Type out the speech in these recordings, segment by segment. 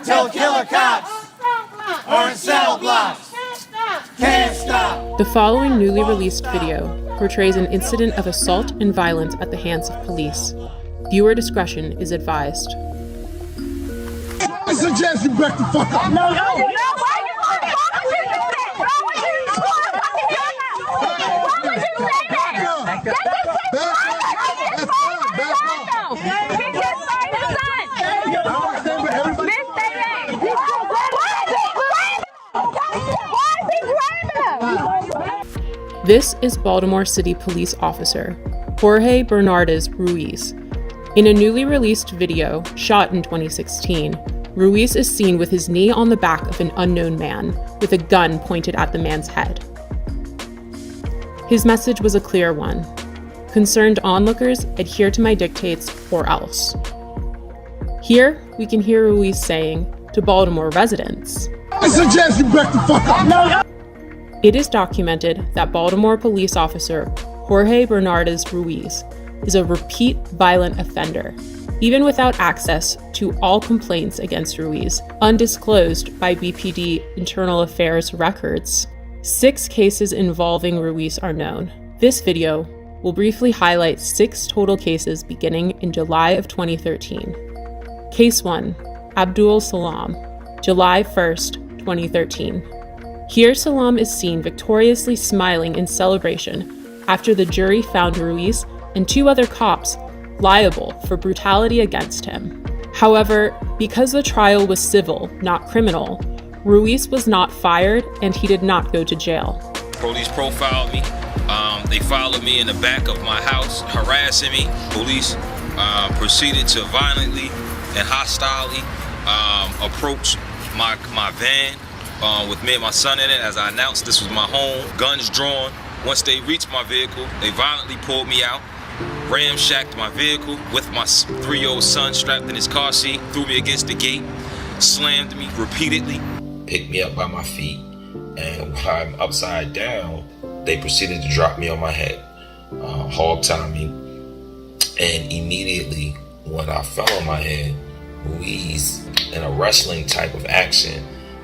till killer cops are in cell blocks. Can't stop. The following newly released video portrays an incident of assault and violence at the hands of police. Viewer discretion is advised. I suggest you back the fuck up. No. This is Baltimore City Police Officer Jorge Bernardez Ruiz. In a newly released video shot in 2016, Ruiz is seen with his knee on the back of an unknown man with a gun pointed at the man's head. His message was a clear one. Concerned onlookers, adhere to my dictates or else. Here, we can hear Ruiz saying to Baltimore residents, I suggest you back the fuck up. No. It is documented that Baltimore police officer Jorge Bernardez Ruiz is a repeat violent offender, even without access to all complaints against Ruiz, undisclosed by BPD Internal Affairs records. 6 cases involving Ruiz are known. This video will briefly highlight 6 total cases beginning in July of 2013. Case 1, Abdul Salam, July 1st, 2013. Here, Salam is seen victoriously smiling in celebration after the jury found Ruiz and 2 other cops liable for brutality against him. However, because the trial was civil, not criminal, Ruiz was not fired and he did not go to jail. Police profiled me. They followed me in the back of my house, harassing me. Police proceeded to violently and hostilely approach my van with me and my son in it. As I announced, this was my home, guns drawn. Once they reached my vehicle, they violently pulled me out, ramshacked my vehicle with my 3-year-old son strapped in his car seat, threw me against the gate, slammed me repeatedly. Picked me up by my feet, and while I'm upside down, they proceeded to drop me on my head, hog-tie me, and immediately when I fell on my head, Ruiz, in a wrestling type of action,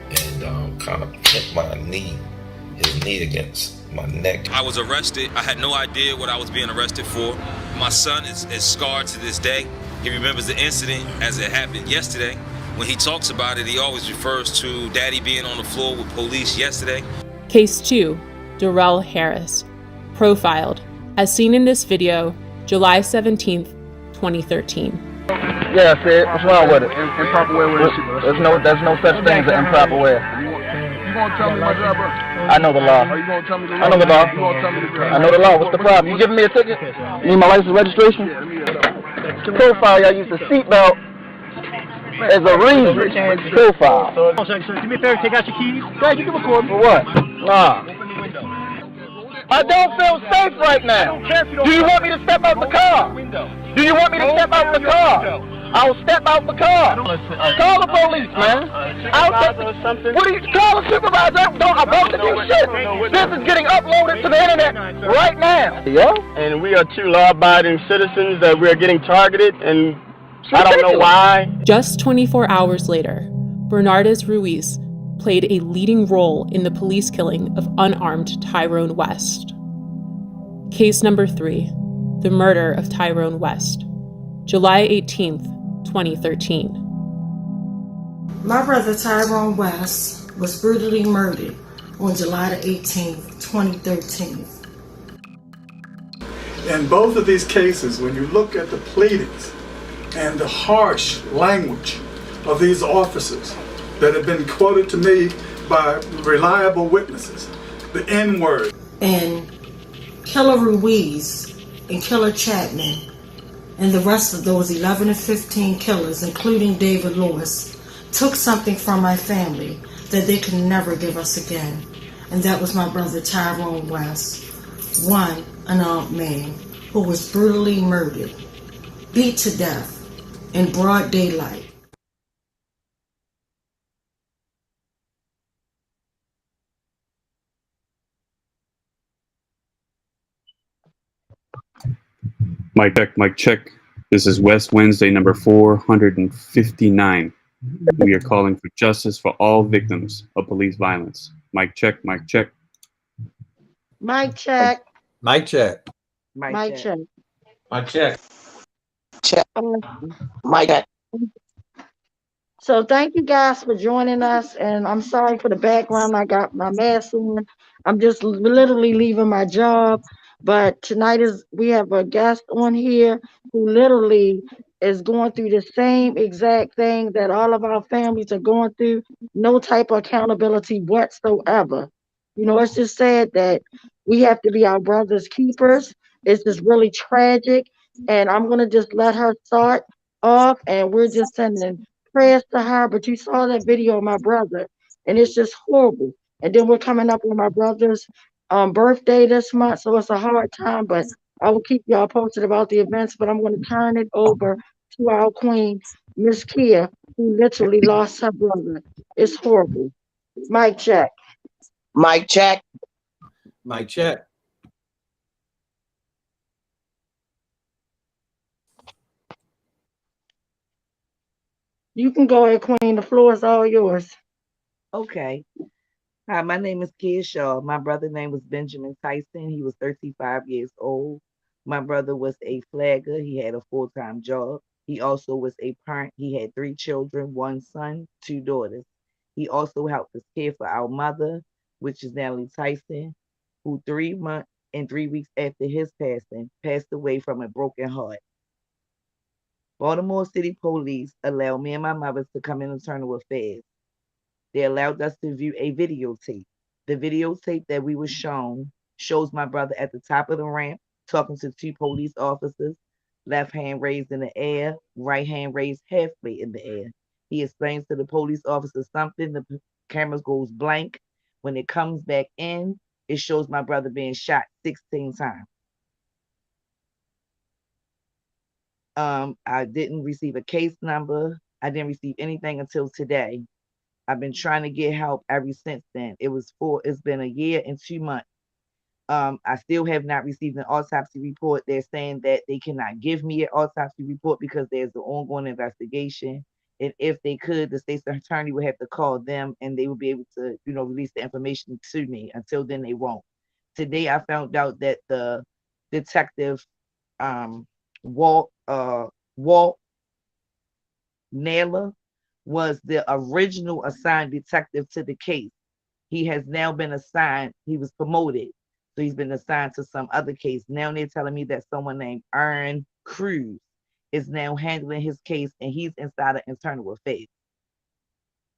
and kind of hit his knee against my neck. I was arrested. I had no idea what I was being arrested for. My son is scarred to this day. He remembers the incident as it happened yesterday. When he talks about it, he always refers to Daddy being on the floor with police yesterday. Case 2, Darrell Harris, profiled, as seen in this video, July 17th, 2013. Yeah, I said, what's wrong with it? Improper way with it. There's no such thing as an improper way. You gonna tell me my job, bro? I know the law. Are you gonna tell me the law? I know the law. You gonna tell me the law? I know the law. What's the problem? You giving me a ticket? You need my license registration? Yeah, let me get it. The profile, y'all use the seatbelt as a reason. Profile. Do me a favor, take out your keys. Yeah, you can record me. For what? Nah. I don't feel safe right now. Do you want me to step out the car? Do you want me to step out the car? I'll step out the car. Call the police, man. What do you call a supervisor? I want to do shit. This is getting uploaded to the internet right now. Yeah? And we are 2 law-abiding citizens that we're getting targeted, and I don't know why. Just 24 hours later, Bernardez Ruiz played a leading role in the police killing of unarmed Tyrone West. Case number 3, the murder of Tyrone West, July 18th, 2013. My brother Tyrone West was brutally murdered on July the 18th, 2013. In both of these cases, when you look at the pleadings and the harsh language of these officers that have been quoted to me by reliable witnesses, the N-word. And Killer Ruiz and Killer Chapman and the rest of those 11 to 15 killers, including David Lewis, took something from my family that they could never give us again. And that was my brother Tyrone West, one unarmed man who was brutally murdered, beat to death in broad daylight. Mic check. This is West Wednesday number 459. We are calling for justice for all victims of police violence. Mic check, mic check. Mic check. Mic check. Mic check. Mic check. Mic check. So thank you guys for joining us, and I'm sorry for the background. I got my mask on. I'm just literally leaving my job, but tonight we have a guest on here who literally is going through the same exact thing that all of our families are going through. No type of accountability whatsoever. You know, it's just sad that we have to be our brother's keepers. It's just really tragic, and I'm gonna just let her start off, and we're just sending prayers to her. But you saw that video of my brother, and it's just horrible. And then we're coming up on my brother's birthday this month, so it's a hard time. But I will keep y'all posted about the events. But I'm going to turn it over to our queen, Miss Kia, who literally lost her brother. It's horrible. Mic check. Mic check. Mic check. You can go ahead, queen. The floor is all yours. Okay. Hi, my name is Kia Shaw. My brother's name was Benjamin Tyson. He was 35 years old. My brother was a flagger. He had a full-time job. He also was a parent. He had 3 children, 1 son, 2 daughters. He also helped us care for our mother, which is Natalie Tyson, who 3 months and 3 weeks after his passing, passed away from a broken heart. Baltimore City Police allowed me and my mother to come in internal affairs. They allowed us to view a videotape. The videotape that we were shown shows my brother at the top of the ramp talking to 2 police officers, left hand raised in the air, right hand raised halfway in the air. He explains to the police officer something, the camera goes blank. When it comes back in, it shows my brother being shot 16 times. I didn't receive a case number. I didn't receive anything until today. I've been trying to get help ever since then. It's been a year and 2 months. I still have not received an autopsy report. They're saying that they cannot give me an autopsy report because there's an ongoing investigation. And if they could, the state's attorney would have to call them and they would be able to, release the information to me. Until then, they won't. Today, I found out that the detective, Walt Naylor, was the original assigned detective to the case. He has now been assigned, he was promoted. So he's been assigned to some other case. Now they're telling me that someone named Aaron Cruz is now handling his case and he's inside of internal affairs.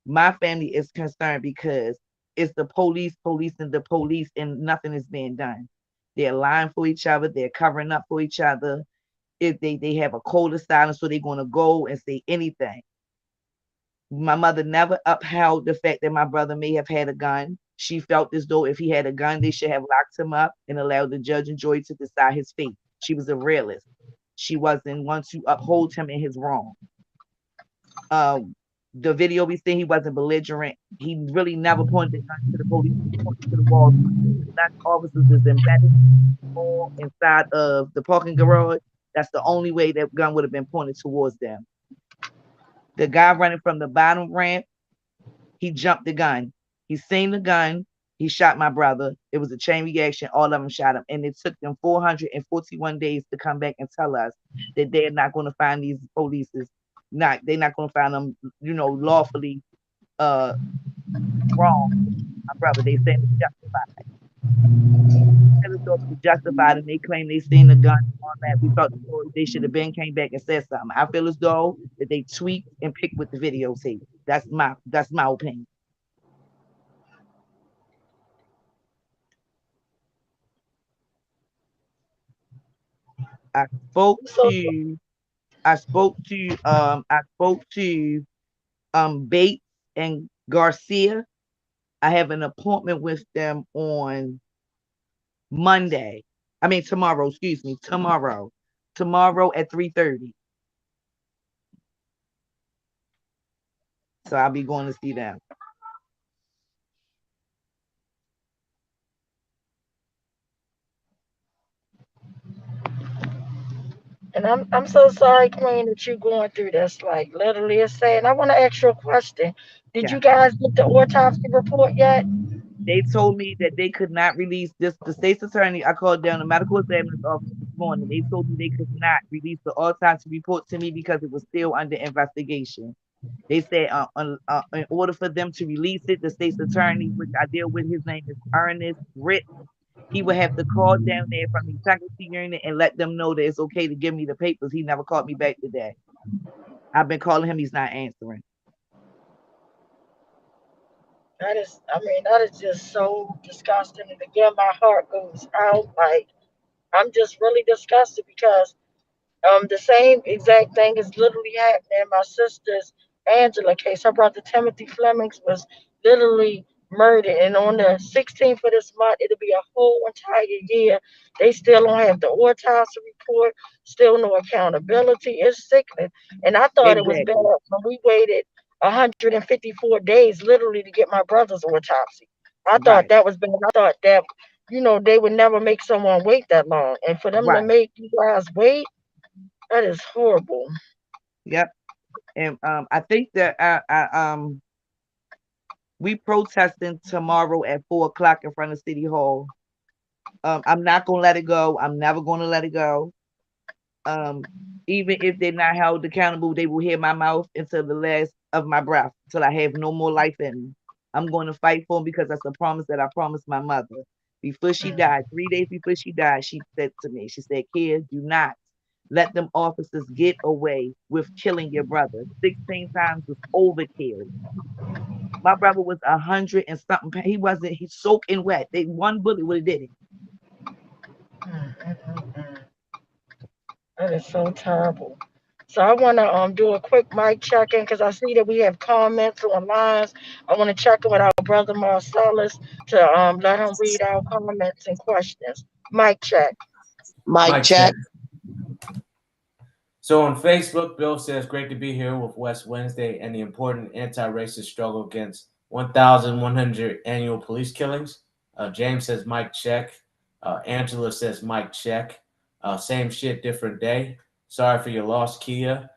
My family is concerned because it's the police policing the police and nothing is being done. They're lying for each other. They're covering up for each other. If they have a code of silence, so they're going to go and say anything. My mother never upheld the fact that my brother may have had a gun. She felt as though if he had a gun, they should have locked him up and allowed the judge and jury to decide his fate. She was a realist. She wasn't one to uphold him in his wrong. The video we see, he wasn't belligerent. He really never pointed the gun to the police. He pointed to the wall. Black officers is embedded inside of the parking garage. That's the only way that gun would have been pointed towards them. The guy running from the bottom ramp, he jumped the gun. He seen the gun. He shot my brother. It was a chain reaction. All of them shot him. And it took them 441 days to come back and tell us that they're not going to find these police. They're not going to find them, lawfully wrong. My brother, they said it's justified. Justified, and they claim they seen the gun on that. We thought they should have been came back and said something. I feel as though that they tweaked and picked with the videotape. That's my opinion. I spoke to Bates and Garcia. I have an appointment with them on tomorrow at 3:30. So I'll be going to see them. And I'm so sorry, Queen, that you're going through this. Like literally, it's sad. And I want to ask you a question. Did Yeah. you guys get the autopsy report yet? They told me that they could not release this. The state's attorney, I called down the medical examiner's office this morning. They told me they could not release the autopsy report to me because it was still under investigation. They said in order for them to release it, the state's attorney, which I deal with, his name is Ernest Britt, he would have to call down there from the integrity unit and let them know that it's okay to give me the papers. He never called me back today. I've been calling him. He's not answering. That is just so disgusting. And again, my heart goes out. Like, I'm just really disgusted because the same exact thing is literally happening in my sister's Angela case. Her brother Timothy Flemings was literally murdered, and on the 16th of this month, it'll be a whole entire year. They still don't have the autopsy report, still no accountability. It's sickening. And I thought it was bad Exactly. when we waited 154 days literally to get my brother's autopsy. I thought Right. that was bad. I thought that, they would never make someone wait that long. And for them to Right. make you guys wait, that is horrible. Yep. And I think that we protesting tomorrow at 4 o'clock in front of City Hall. I'm not gonna let it go. I'm never gonna let it go. Even if they're not held accountable, they will hear my mouth until the last of my breath, till I have no more life in me. I'm going to fight for them because that's a promise that I promised my mother. Before she died, 3 days before she died, she said to me, she said, "Kid, do not let them officers get away with killing your brother. 16 times was overkill. My brother was 100 and something. He's soaking wet. One bullet would have did it." That is so terrible. So I want to do a quick mic check in because I see that we have comments on lines. I want to check in with our brother Marcellus to let him read our comments and questions. Mic check. Mic check. So on Facebook, Bill says, "Great to be here with West Wednesday and the important anti-racist struggle against 1,100 annual police killings." James says, "Mic check." Angela says, "Mic check." Same shit, different day. Sorry for your loss, Kia.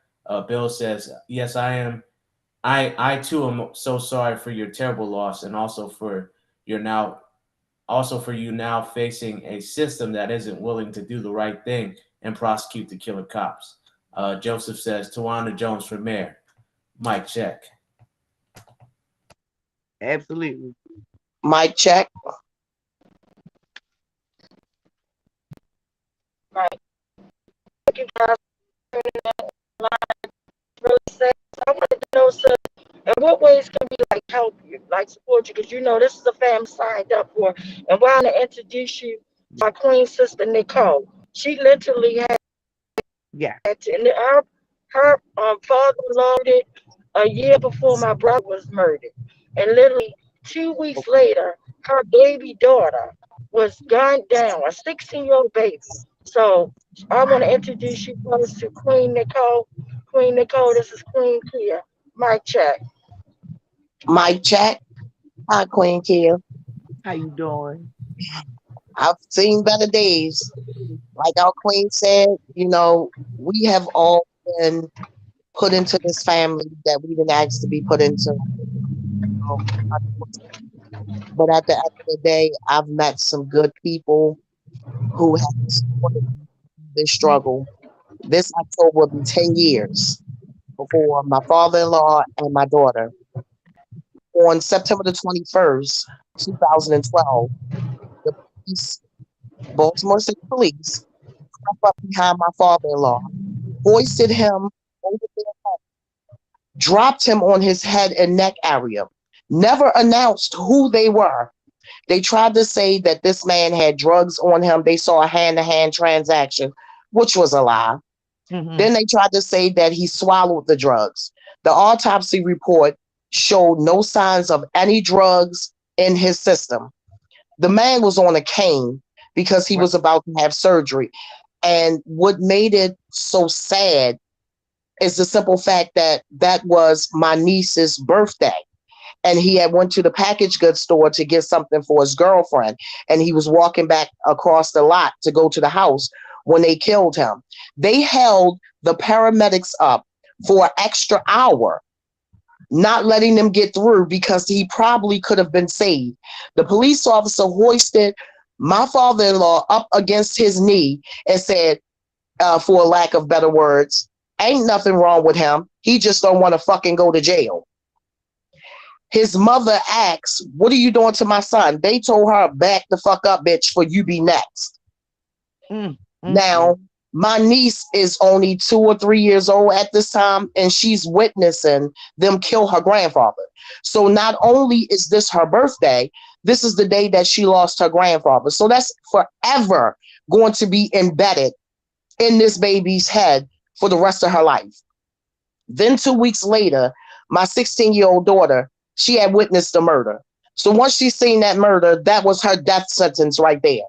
Bill says, "Yes, I am. I too am so sorry for your terrible loss, and also for you now facing a system that isn't willing to do the right thing and prosecute the killer cops." Joseph says, "Tawana Jones for mayor." Mic check. Absolutely. Mic check. Right. Thank you guys for really sad. I wanted to know, sir, in what ways can we help you, support you? Because this is a family signed up for, and we're going to introduce you to our queen sister Nicole. She literally had, and her father loaded a year before my brother was murdered, and literally 2 weeks later, her baby daughter was gunned down, a 16-year-old baby. So I want to introduce you first to Queen Nicole. Queen Nicole, this is Queen Kia. Mic check. Mic check. Hi, Queen Kia. How you doing? I've seen better days. Like our queen said, we have all been put into this family that we didn't ask to be put into. But at the end of the day, I've met some good people who have supported this struggle. This October will be 10 years before my father-in-law and my daughter. On September the 21st, 2012, the police, Baltimore City Police, crept up behind my father-in-law, hoisted him over their head, dropped him on his head and neck area, never announced who they were. They tried to say that this man had drugs on him. They saw a hand-to-hand transaction, which was a lie. Mm-hmm. Then they tried to say that he swallowed the drugs. The autopsy report showed no signs of any drugs in his system. The man was on a cane because he was about to have surgery. And what made it so sad is the simple fact that that was my niece's birthday. And he had went to the package goods store to get something for his girlfriend. And he was walking back across the lot to go to the house when they killed him. They held the paramedics up for an extra hour, not letting them get through because he probably could have been saved. The police officer hoisted my father-in-law up against his knee and said, for lack of better words, ain't nothing wrong with him. He just don't want to fucking go to jail. His mother asked, what are you doing to my son? They told her, back the fuck up, bitch, for you be next. Now, my niece is only 2 or 3 years old at this time, and she's witnessing them kill her grandfather. So not only is this her birthday, this is the day that she lost her grandfather. So that's forever going to be embedded in this baby's head for the rest of her life. Then 2 weeks later, my 16-year-old daughter, she had witnessed the murder. So once she seen that murder, that was her death sentence right there.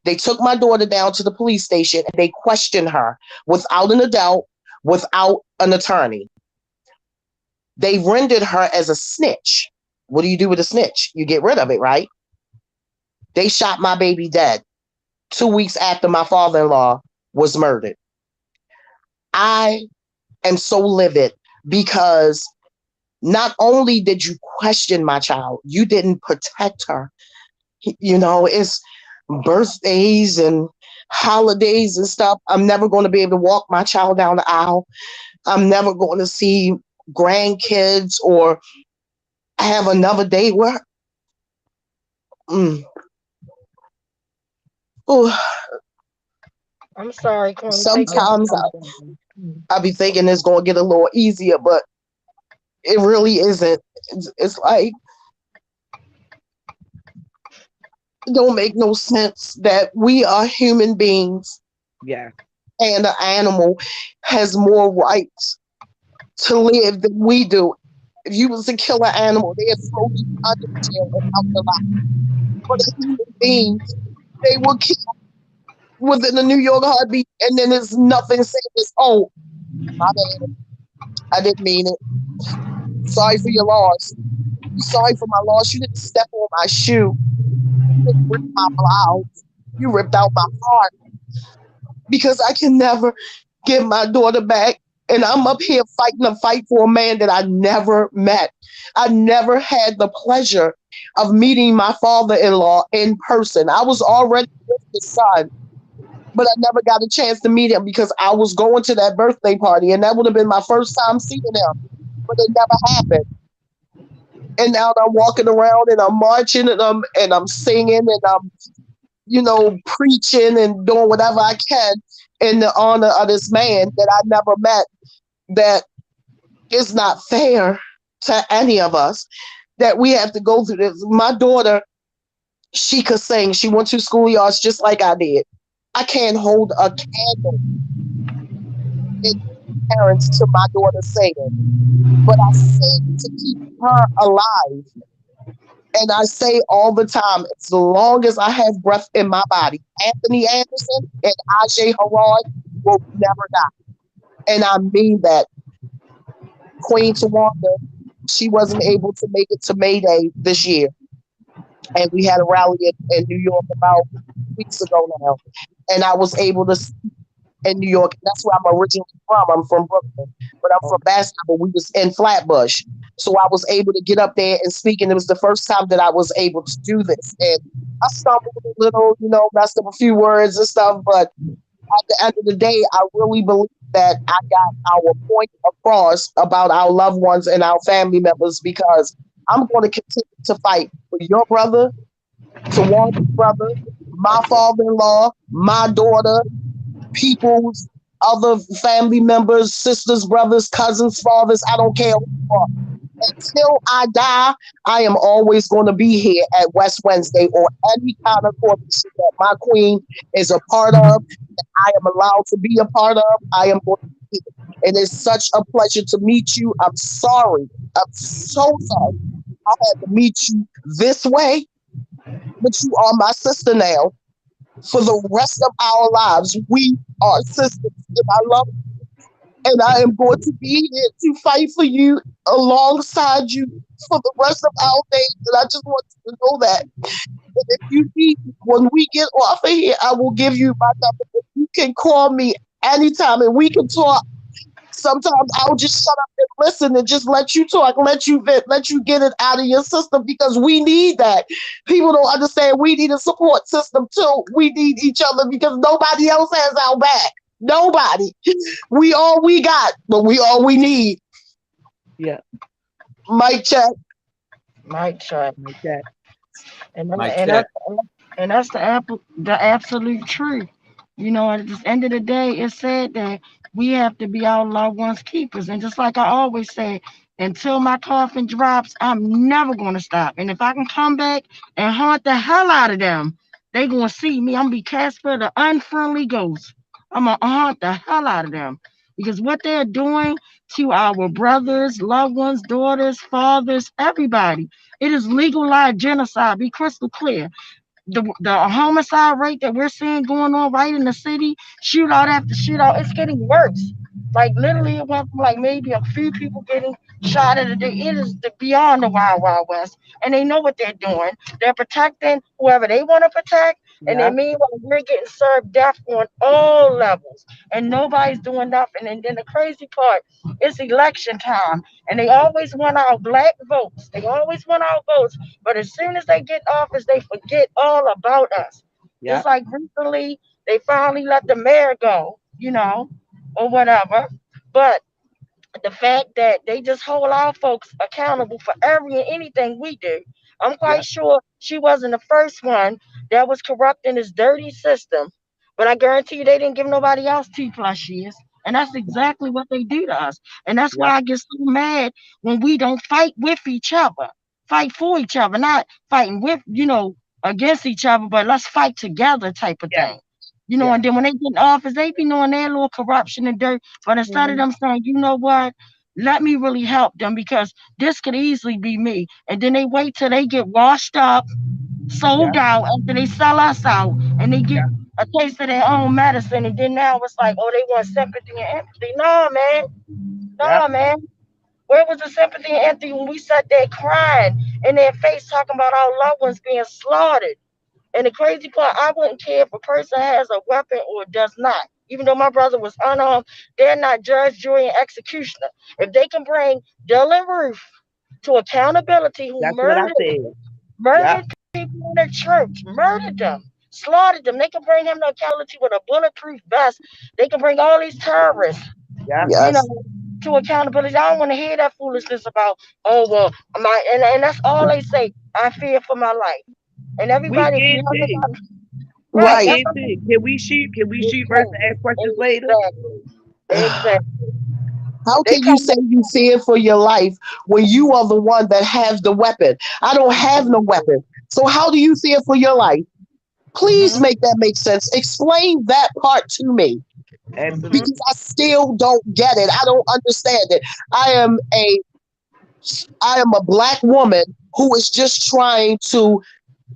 They took my daughter down to the police station and they questioned her without an adult, without an attorney. They rendered her as a snitch. What do you do with a snitch? You get rid of it, right? They shot my baby dead 2 weeks after my father-in-law was murdered. I am so livid because not only did you question my child, you didn't protect her. You know, it's birthdays and holidays and stuff. I'm never going to be able to walk my child down the aisle. I'm never going to see grandkids or have another day where I'm sorry, Queen. Sometimes I be thinking it's going to get a little easier, but it really isn't. It's like, it don't make no sense that we are human beings. Yeah. And an animal has more rights to live than we do. If you was to kill an animal, they'd throw you under the jail and out the life. But a human being, they will kill within the New York heartbeat, and then there's nothing saying this. Oh, my bad. I didn't mean it. Sorry for your loss. Sorry for my loss. You didn't step on my shoe. You didn't rip my blouse. You ripped out my heart. Because I can never get my daughter back. And I'm up here fighting a fight for a man that I never met. I never had the pleasure of meeting my father-in-law in person. I was already with his son, but I never got a chance to meet him because I was going to that birthday party, and that would have been my first time seeing him. But it never happened. And now I'm walking around and I'm marching and I'm singing and I'm, you know, preaching and doing whatever I can in the honor of this man that I never met. That is not fair to any of us, that we have to go through this. My daughter, she could sing. She went to schoolyards just like I did. I can't hold a candle in parents to my daughter singing, but I sing to keep her alive. And I say all the time, as long as I have breath in my body, Anthony Anderson and Ajay Harad will never die. And I mean that. Queen Tawanda, she wasn't able to make it to May Day this year. And we had a rally in New York about weeks ago now. And I was able to speak in New York. That's where I'm originally from. I'm from Brooklyn, but I'm from Boston. We was in Flatbush. So I was able to get up there and speak. And it was the first time that I was able to do this. And I stumbled a little, you know, messed up a few words and stuff. But at the end of the day, I really believe that I got our point across about our loved ones and our family members, because I'm going to continue to fight for your brother, Tawanda's brother, my father-in-law, my daughter, people's other family members, sisters, brothers, cousins, fathers. I don't care who you are. Until I die, I am always going to be here at West Wednesday or any kind of coalition that my queen is a part of, that I am allowed to be a part of. I am going to be here. And it's such a pleasure to meet you. I'm sorry. I'm so sorry I had to meet you this way, but you are my sister now. For the rest of our lives, we are sisters, and I love you. And I am going to be here to fight for you alongside you for the rest of our days. And I just want you to know that. And if you need, when we get off of here, I will give you my number. If you can call me anytime and we can talk. Sometimes I'll just shut up and listen and just let you talk, let you vent, let you get it out of your system because we need that. People don't understand we need a support system too. We need each other because nobody else has our back. Nobody. We all we got, but we all we need. Yeah. Mic check. Mic check. Mic check. And Mic and check. that's the absolute truth. You know, at the end of the day, it said that we have to be our loved ones' keepers. And just like I always say, until my coffin drops, I'm never going to stop. And if I can come back and haunt the hell out of them, they going to see me. I'm going to be Casper the unfriendly ghost. I'm going to haunt the hell out of them. Because what they're doing to our brothers, loved ones, daughters, fathers, everybody, it is legalized genocide. Be crystal clear. The homicide rate that we're seeing going on right in the city, shootout after shootout, it's getting worse. Like literally, it went from like maybe a few people getting shot at a day. It is beyond the wild, wild west, and they know what they're doing. They're protecting whoever they want to protect, and then meanwhile we're getting served death on all levels, and nobody's doing nothing. And then the crazy part, it's election time, and they always want our black votes. They always want our votes, but as soon as they get office, they forget all about us. Just like recently, they finally let the mayor go, you know, or whatever. But the fact that they just hold our folks accountable for every and anything we do. I'm quite sure she wasn't the first one that was corrupting this dirty system, but I guarantee you they didn't give nobody else 2+ years. And that's exactly what they do to us. And that's why I get so mad when we don't fight with each other, fight for each other, not fighting with, you know, against each other, but let's fight together type of thing. You know, and then when they get in office, they be knowing their little corruption and dirt. But instead of them saying, you know what, let me really help them because this could easily be me. And then they wait till they get washed up, sold out, after they sell us out, and they get a taste of their own medicine. And then now it's like, oh, they want sympathy and empathy. No, man. No, man. Where was the sympathy and empathy when we sat there crying in their face talking about our loved ones being slaughtered? And the crazy part, I wouldn't care if a person has a weapon or does not. Even though my brother was unarmed, they're not judge, jury, and executioner. If they can bring Dylan Roof to accountability, who murdered people in the church, murdered them, slaughtered them, they can bring him to accountability with a bulletproof vest. They can bring all these terrorists, you know, to accountability. I don't want to hear that foolishness about, oh, well, and that's all they say. I fear for my life. And everybody, right? Can we shoot first and ask questions later? Exactly. How can you say you fear for your life when you are the one that has the weapon? I don't have no weapon. So how do you fear for your life? Please make that make sense. Explain that part to me. Because I still don't get it. I don't understand it. I am a black woman who is just trying to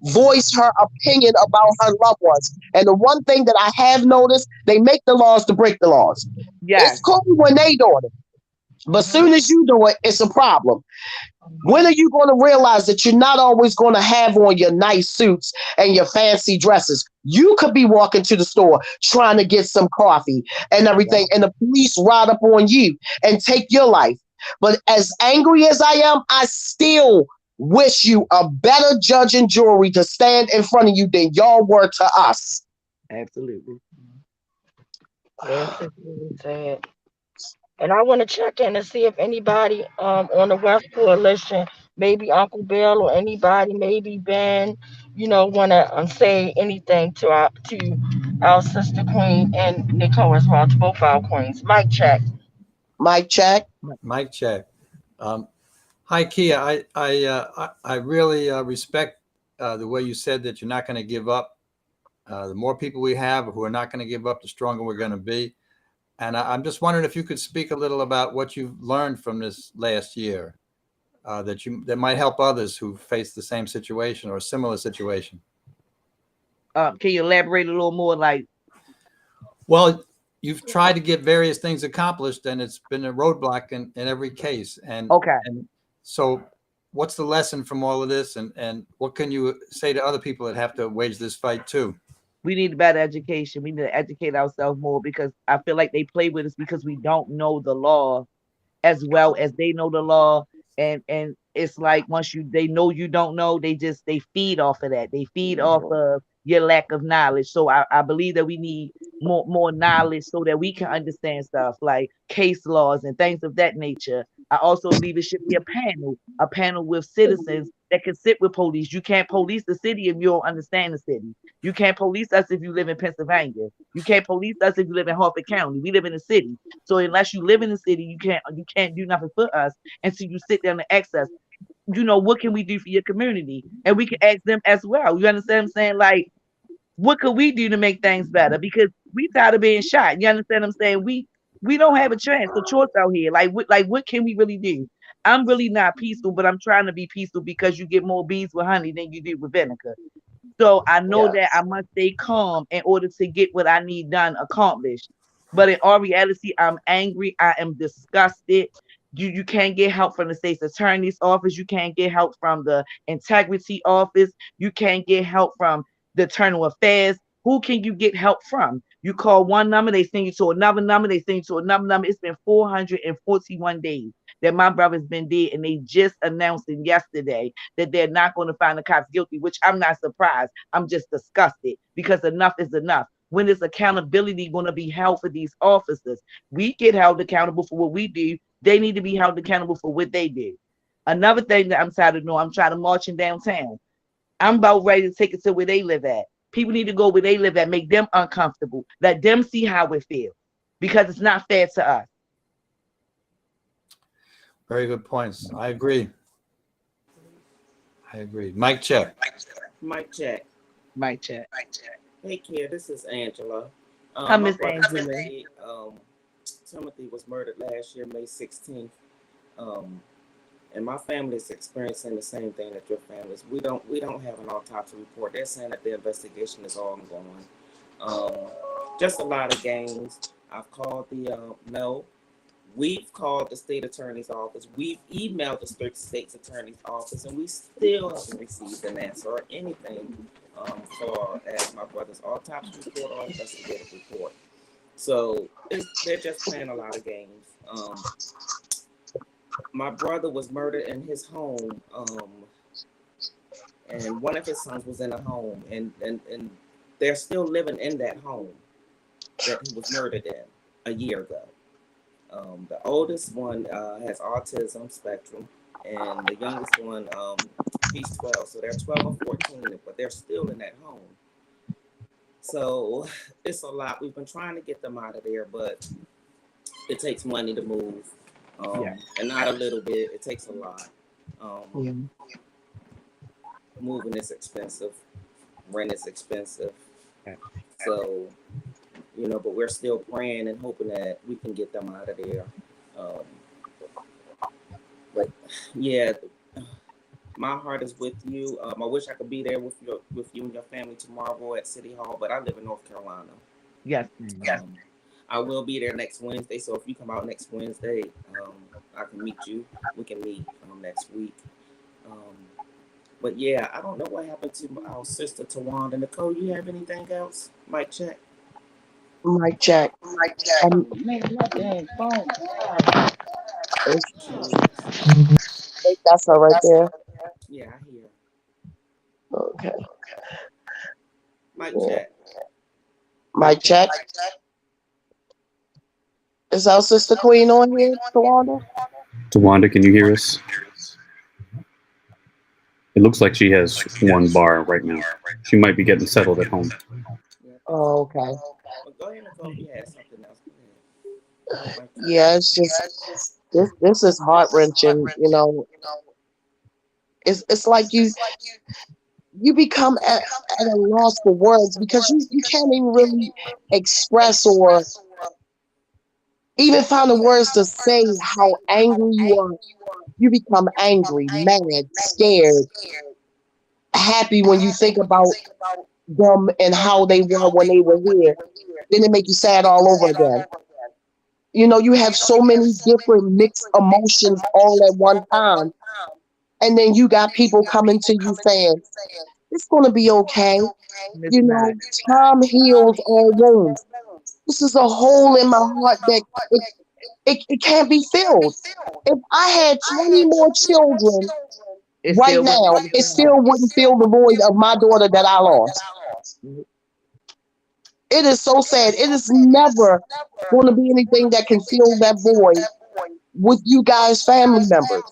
voice her opinion about her loved ones. And the one thing that I have noticed, they make the laws to break the laws. It's cool when they do it. But as soon as you do it, it's a problem. When are you going to realize that you're not always going to have on your nice suits and your fancy dresses? You could be walking to the store trying to get some coffee and everything, and the police ride up on you and take your life. But as angry as I am, I still wish you a better judge and jury to stand in front of you than y'all were to us. Absolutely. Yes, it's really sad. And I want to check in to see if anybody on the West Coalition, maybe Uncle Bill or anybody, maybe Ben, you know, want to say anything to our sister queen and Nicole as well, to both our queens. Mic check. Mic check. Mic check. Hi, Kia. I really respect the way you said that you're not going to give up. The more people we have who are not going to give up, the stronger we're going to be. And I'm just wondering if you could speak a little about what you've learned from this last year that might help others who face the same situation or a similar situation. Can you elaborate a little more? Like, well, you've tried to get various things accomplished, and it's been a roadblock in every case. And and so, what's the lesson from all of this, and what can you say to other people that have to wage this fight too? We need better education. We need to educate ourselves more because I feel like they play with us because we don't know the law as well as they know the law. And it's like once they know you don't know, they feed off of that. They feed off of your lack of knowledge. So I believe that we need more knowledge so that we can understand stuff like case laws and things of that nature. I also believe it should be a panel with citizens that can sit with police. You can't police the city if you don't understand the city. You can't police us if you live in Pennsylvania. You can't police us if you live in Harford County. We live in the city. So unless you live in the city, you can't do nothing for us until you sit down and ask us, what can we do for your community? And we can ask them as well. You understand what I'm saying? Like, what could we do to make things better? Because we tired of being shot. You understand what I'm saying? We don't have a choice out here. Like what can we really do? I'm really not peaceful, but I'm trying to be peaceful because you get more bees with honey than you do with vinegar. So I know that I must stay calm in order to get what I need done accomplished. But in all reality, I'm angry. I am disgusted. You can't get help from the state's attorney's office. You can't get help from the integrity office. You can't get help from the internal affairs. Who can you get help from? You call one number, they send you to another number, they send you to another number. It's been 441 days that my brother's been dead, and they just announced it yesterday that they're not going to find the cops guilty, which I'm not surprised. I'm just disgusted because enough is enough. When is accountability going to be held for these officers? We get held accountable for what we do. They need to be held accountable for what they do. Another thing that I'm tired of doing, I'm trying to marching downtown. I'm about ready to take it to where they live at. People need to go where they live at, make them uncomfortable. Let them see how it feels because it's not fair to us. Very good points. I agree. Mic check. Mic check. Mic check. Hey, kid, this is Angela. Hi, Miss Angela. Timothy was murdered last year, May 16th. And my family is experiencing the same thing that your family is. We don't have an autopsy report. They're saying that the investigation is ongoing. Just a lot of games. I've called we've called the state attorney's office. We've emailed the state attorney's office, and we still haven't received an answer or anything for my brother's autopsy report or investigative report. So they're just playing a lot of games. My brother was murdered in his home, and one of his sons was in a home, and they're still living in that home that he was murdered in a year ago. The oldest one has autism spectrum, and the youngest one, he's 12. So they're 12 and 14, but they're still in that home. So it's a lot. We've been trying to get them out of there, but it takes money to move. And not a little bit, it takes a lot. Moving is expensive, rent is expensive. So, but we're still praying and hoping that we can get them out of there. But yeah, my heart is with you. I wish I could be there with you and your family tomorrow at City Hall, but I live in North Carolina. Yes. I will be there next Wednesday, so if you come out next Wednesday, I can meet you. We can meet next week. But yeah, I don't know what happened to our sister Tawanda. Nicole, you have anything else? Mic check. Mic check. That's her right there. Yeah, I hear. Okay. Mic check. Mic check. Is our sister Queen on here, Tawanda? Tawanda, can you hear us? It looks like she has one bar right now. She might be getting settled at home. Oh, okay. Well, go ahead, Nicole. You had something else. Yeah, it's just this is heart wrenching. It's like you become at a loss for words because you can't even really express or even find the words to say how angry you are. You become angry, mad, scared, happy when you think about them and how they were when they were here. Then it makes you sad all over again. You have so many different mixed emotions all at one time. And then you got people coming to you saying, It's gonna be okay. It's You not. know, time heals all wounds. This is a hole in my heart that it can't be filled. If I had 20 more children It right still wouldn't now, be it the still wouldn't fill the void of my daughter that I lost. It is so sad. It is never going to be anything that can fill that void with you guys, family members.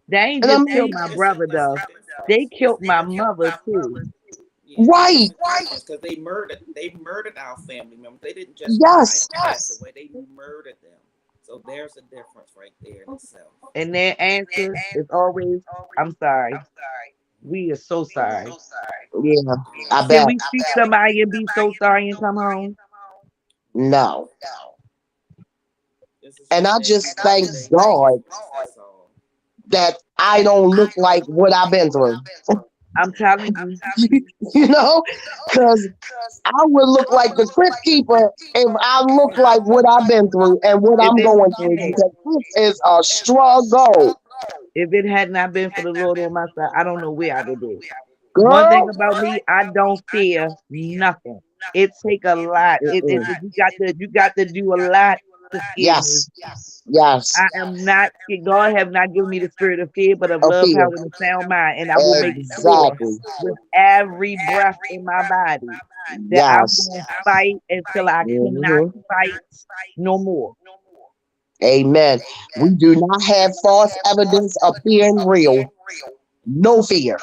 They ain't And I just mean, killed my brother though. They killed my mother too. right. Because they murdered our family members. They didn't just Yes. pass away. They murdered them. So there's a difference right there in itself. And their answer is always, I'm sorry. We are so sorry. Yeah, I Can bet. we see somebody and be so sorry and come home? No. And I just thank God that I don't look like what I've been through. I'm telling you. You know, because I would look like the crypt keeper if I look like what I've been through and what I'm going through, because this is a struggle. If it had not been for the Lord on my side, I don't know where I would be. Girl. One thing about me, I don't fear nothing. It take a lot. You got to do a lot to scare me. Yes. I am not scared. God have not given me the spirit of fear, but of Of love, fear. power, and a sound mind. And I will make sure Exactly. with every breath in my body that I'm going to fight until I cannot fight no more. Amen. We do not have false evidence appearing real. No fear.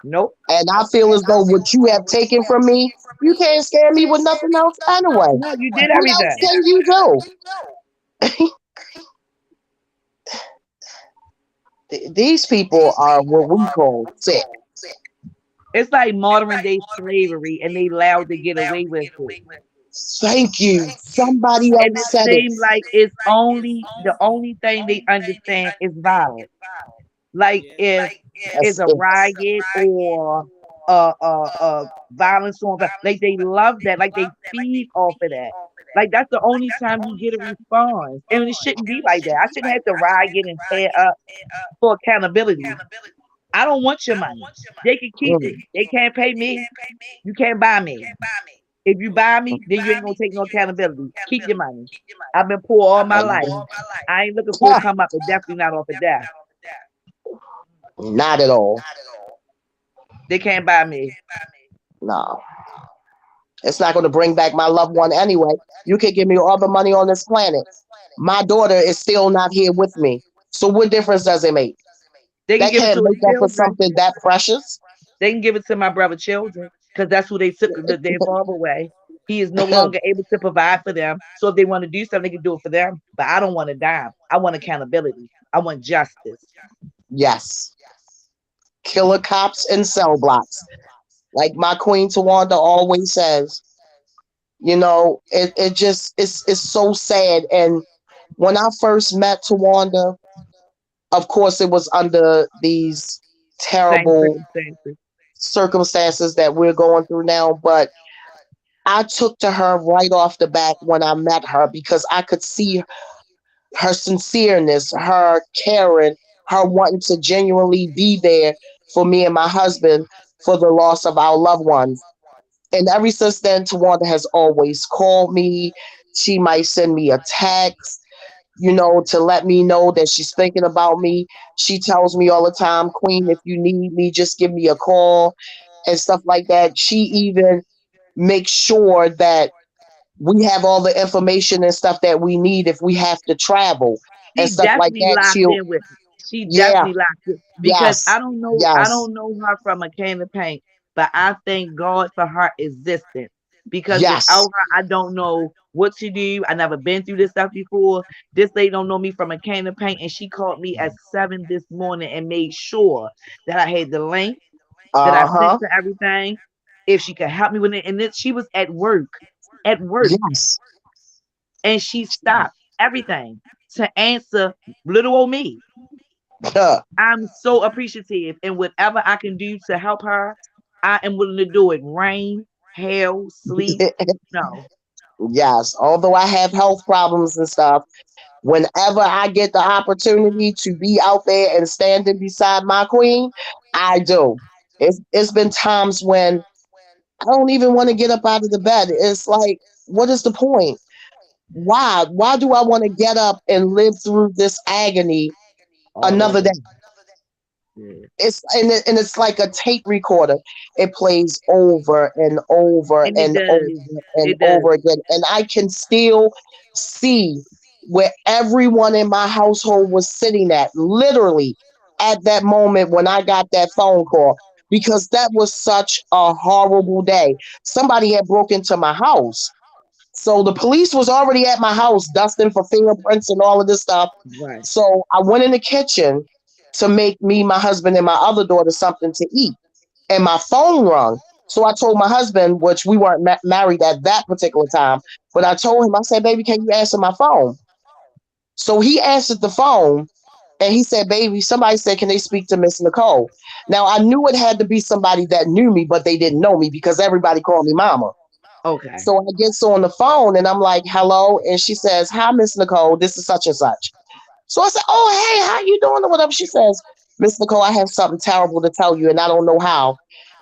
Nope. And I feel as though what you have taken from me, you can't scare me with nothing else anyway. No, you did What else everything. can you do? These people are what we call sick. It's like modern day slavery, and they allowed to get away with it. Thank you. Somebody And else it said it. seems like it's only the only thing they understand is violence. Like if it's a riot or violence on, like they love that, like they feed off of that. Like that's the only time you get a response, and it shouldn't be like that. I shouldn't have to riot and tear up for accountability. I don't want your money. They can keep it. They can't pay me. You can't buy me. If you buy me, then you ain't gonna take no accountability. Keep your money. I've been poor all my life. I ain't looking for a come up, and definitely not off of death. Not at all. They can't buy me. No. It's not going to bring back my loved one anyway. You can give me all the money on this planet. My daughter is still not here with me. So what difference does it make? They can That give it can't to make their up for children. something that precious. They can give it to my brother's children because that's who they took their father away. He is no longer able to provide for them. So if they want to do something, they can do it for them. But I don't want to dime. I want accountability. I want justice. Yes. Killer cops and cell blocks. Like my Queen Tawanda always says, you know, it just it's so sad. And when I first met Tawanda, of course it was under these terrible circumstances that we're going through now, but I took to her right off the bat when I met her because I could see her sincereness, her caring, her wanting to genuinely be there for me and my husband for the loss of our loved ones. And ever since then, Tawanda has always called me. She might send me a text, you know, to let me know that she's thinking about me. She tells me all the time, Queen, if you need me, just give me a call and stuff like that. She even makes sure that we have all the information and stuff that we need if we have to travel and She stuff like definitely that. locked She'll, in with me. She yeah, definitely locked in because yes, I don't know. yes. I don't know her from a can of paint, but I thank God for her existence because Yes. without her, I don't know what to do. I never been through this stuff before. This lady don't know me from a can of paint, and she called me at 7 this morning and made sure that I had the link, that I sent to everything. If she could help me with it, and then she was at work, Yes. and she stopped everything to answer little old me. I'm so appreciative, and whatever I can do to help her, I am willing to do it. Rain, hail, sleep, no. Yes. Although I have health problems and stuff, whenever I get the opportunity to be out there and standing beside my queen, I do. It's been times when I don't even want to get up out of the bed. It's like, what is the point? Why? Why do I want to get up and live through this agony another day? It's like a tape recorder. It plays over and over And and it over does. and It does. over again. And I can still see where everyone in my household was sitting at, literally at that moment when I got that phone call, because that was such a horrible day. Somebody had broke into my house. So the police was already at my house dusting for fingerprints and all of this stuff. Right. So I went in the kitchen to make me, my husband, and my other daughter something to eat. And my phone rung. So I told my husband, which we weren't married at that particular time, but I told him, I said, baby, can you answer my phone? So he answered the phone and he said, baby, somebody said, can they speak to Miss Nicole? Now I knew it had to be somebody that knew me, but they didn't know me because everybody called me mama. Okay. So I get on the phone and I'm like, hello. And she says, hi, Miss Nicole, this is such and such. So I said, oh, hey, how you doing or whatever? She says, Miss Nicole, I have something terrible to tell you and I don't know how.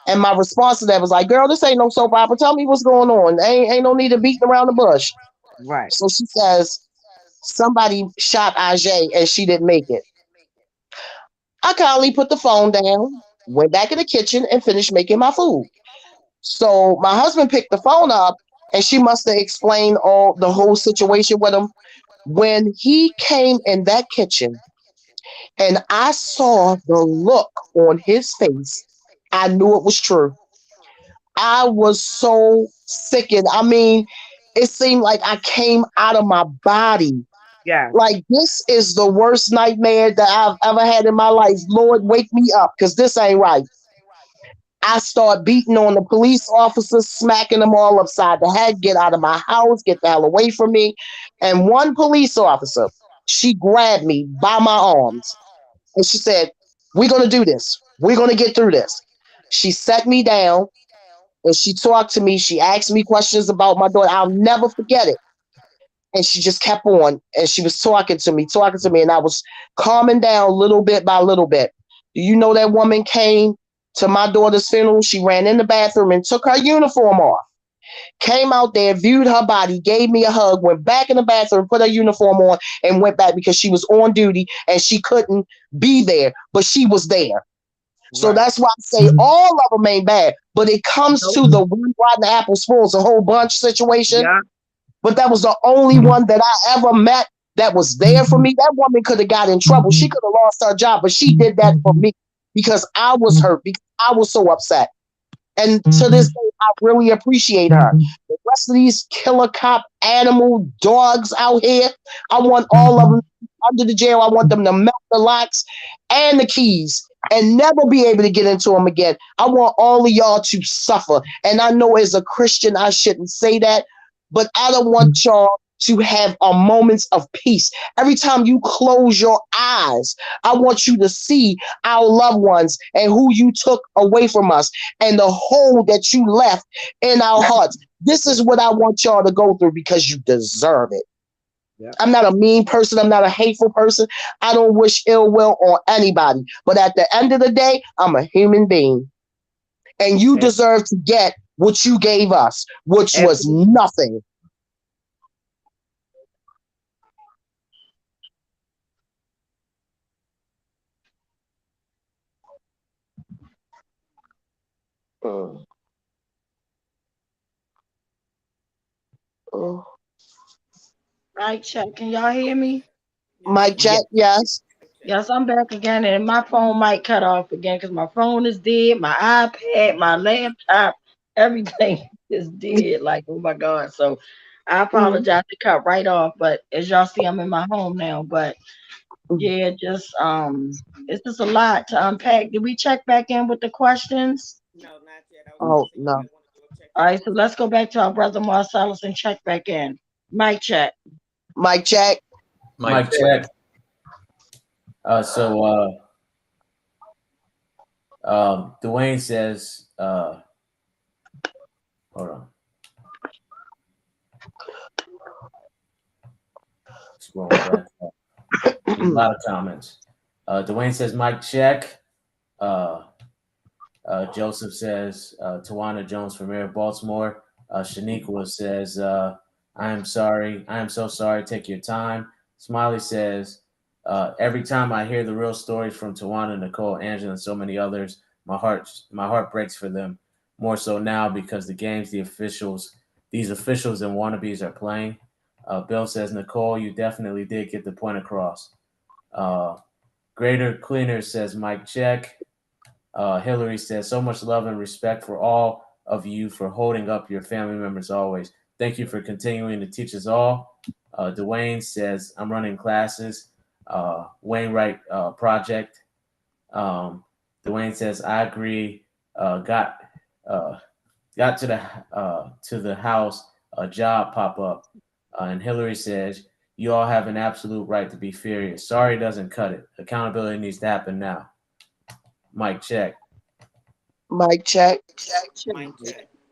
And my response to that was like, girl, this ain't no soap opera. Tell me what's going on. Ain't no need to beating around the bush. Right. So she says, somebody shot Ajay and she didn't make it. I kindly put the phone down, went back in the kitchen and finished making my food. So my husband picked the phone up and she must have explained the whole situation with him. When he came in that kitchen and I saw the look on his face, I knew it was true. I was so sickened. I mean, it seemed like I came out of my body. Yeah. Like, this is the worst nightmare that I've ever had in my life. Lord, wake me up, because this ain't right. I start beating on the police officers, smacking them all upside the head. Get out of my house, get the hell away from me. And one police officer, she grabbed me by my arms and she said, we're going to do this. We're going to get through this. She set me down and she talked to me. She asked me questions about my daughter. I'll never forget it. And she just kept on and she was talking to me. And I was calming down little bit by little bit. Do you know that woman came to my daughter's funeral? She ran in the bathroom and took her uniform off. Came out there, viewed her body, gave me a hug, went back in the bathroom, put her uniform on, and went back because she was on duty and she couldn't be there, but she was there. So that's why I say all of them ain't bad, but it comes to the one rotten apple spoils a whole bunch situation. Yeah. But that was the only one that I ever met that was there for me. That woman could have got in trouble. She could have lost her job, but she did that for me because I was hurt, because I was so upset. And to this day, I really appreciate her. The rest of these killer cop animal dogs out here, I want all of them under the jail. I want them to melt the locks and the keys and never be able to get into them again. I want all of y'all to suffer. And I know as a Christian, I shouldn't say that, but I don't want y'all to have a moments of peace. Every time you close your eyes, I want you to see our loved ones and who you took away from us and the hole that you left in our hearts. This is what I want y'all to go through because you deserve it. Yeah. I'm not a mean person. I'm not a hateful person. I don't wish ill will on anybody. But at the end of the day, I'm a human being. And you deserve to get what you gave us, which was nothing. Mic check. Can y'all hear me? Mic check, yes. Yes, I'm back again, and my phone might cut off again because my phone is dead, my iPad, my laptop, everything is dead. Like, oh my God. So I apologize to cut right off, but as y'all see, I'm in my home now. But yeah, just it's just a lot to unpack. Did we check back in with the questions? No, not yet. Oh no. All right, so let's go back to our brother Marcellus and check back in. Mic check. Mic check. Mic check. Dwayne says, hold on. Scroll back. A lot of comments. Dwayne says, mic check. Joseph says, Tawana Jones from Mayor of Baltimore. Shaniqua says, I am sorry. I am so sorry. Take your time. Smiley says, every time I hear the real stories from Tawana, Nicole, Angela, and so many others, my heart breaks for them. More so now because the games these officials and wannabes are playing. Bill says, Nicole, you definitely did get the point across. Greater Cleaner says, Mike check. Hillary says, so much love and respect for all of you for holding up your family members always. Thank you for continuing to teach us all. Dwayne says, I'm running classes. Wainwright Project. Dwayne says, I agree. Got to the house, a job pop up. And Hillary says, you all have an absolute right to be furious. Sorry doesn't cut it. Accountability needs to happen now. Mike check. Mike check.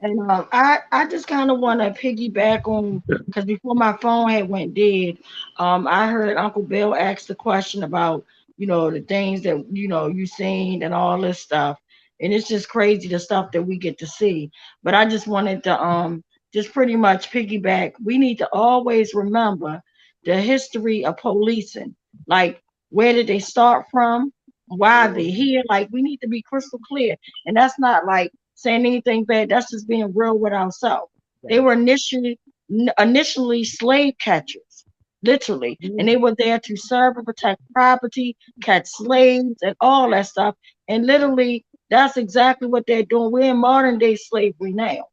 And I just kind of want to piggyback on, because before my phone had went dead, I heard Uncle Bill ask the question about, the things that, you seen and all this stuff. And it's just crazy, the stuff that we get to see. But I just wanted to just pretty much piggyback. We need to always remember the history of policing. Like, where did they start from? Why are they here? Like, we need to be crystal clear. And that's not like saying anything bad. That's just being real with ourselves. They were initially slave catchers, literally. And they were there to serve and protect property, catch slaves, and all that stuff. And literally, that's exactly what they're doing. We're in modern day slavery now.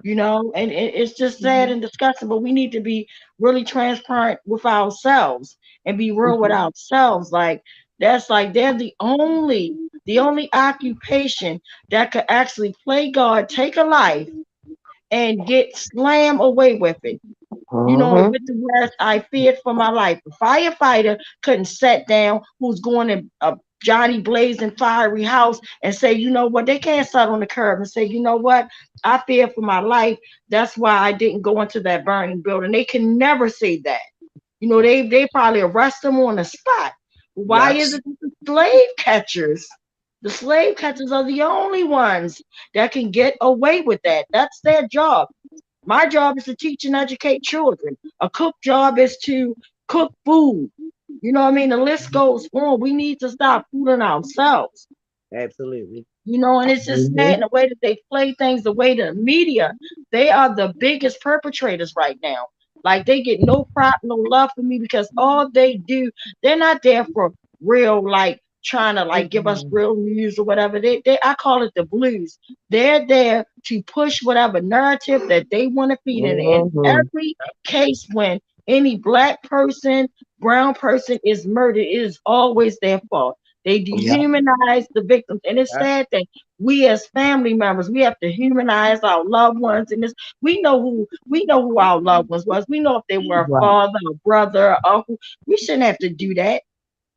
And it's just sad and disgusting, but we need to be really transparent with ourselves and be real with ourselves. Like, that's like they're the only occupation that could actually play God, take a life, and get slammed away with it. With the rest, I feared for my life. A firefighter couldn't sit down who's going to Johnny blazing fiery house and say, you know what, they can't sit on the curb and say, you know what, I fear for my life. That's why I didn't go into that burning building. They can never say that. They probably arrest them on the spot. Why is it the slave catchers? The slave catchers are the only ones that can get away with that. That's their job. My job is to teach and educate children. A cook job is to cook food. You know what I mean? The list goes on. We need to stop fooling ourselves. Absolutely. And it's just sad the way that they play things, the way the media, they are the biggest perpetrators right now. Like, they get no pride, no love for me, because all they do, they're not there for real, like, trying to like give us real news or whatever. I call it the blues. They're there to push whatever narrative that they want to feed in. In every case when any black person, brown person is murdered, it is always their fault. They dehumanize the victims. And it's sad that we as family members, we have to humanize our loved ones. And we know who our loved ones was. We know if they were a father, a brother, a uncle. We shouldn't have to do that.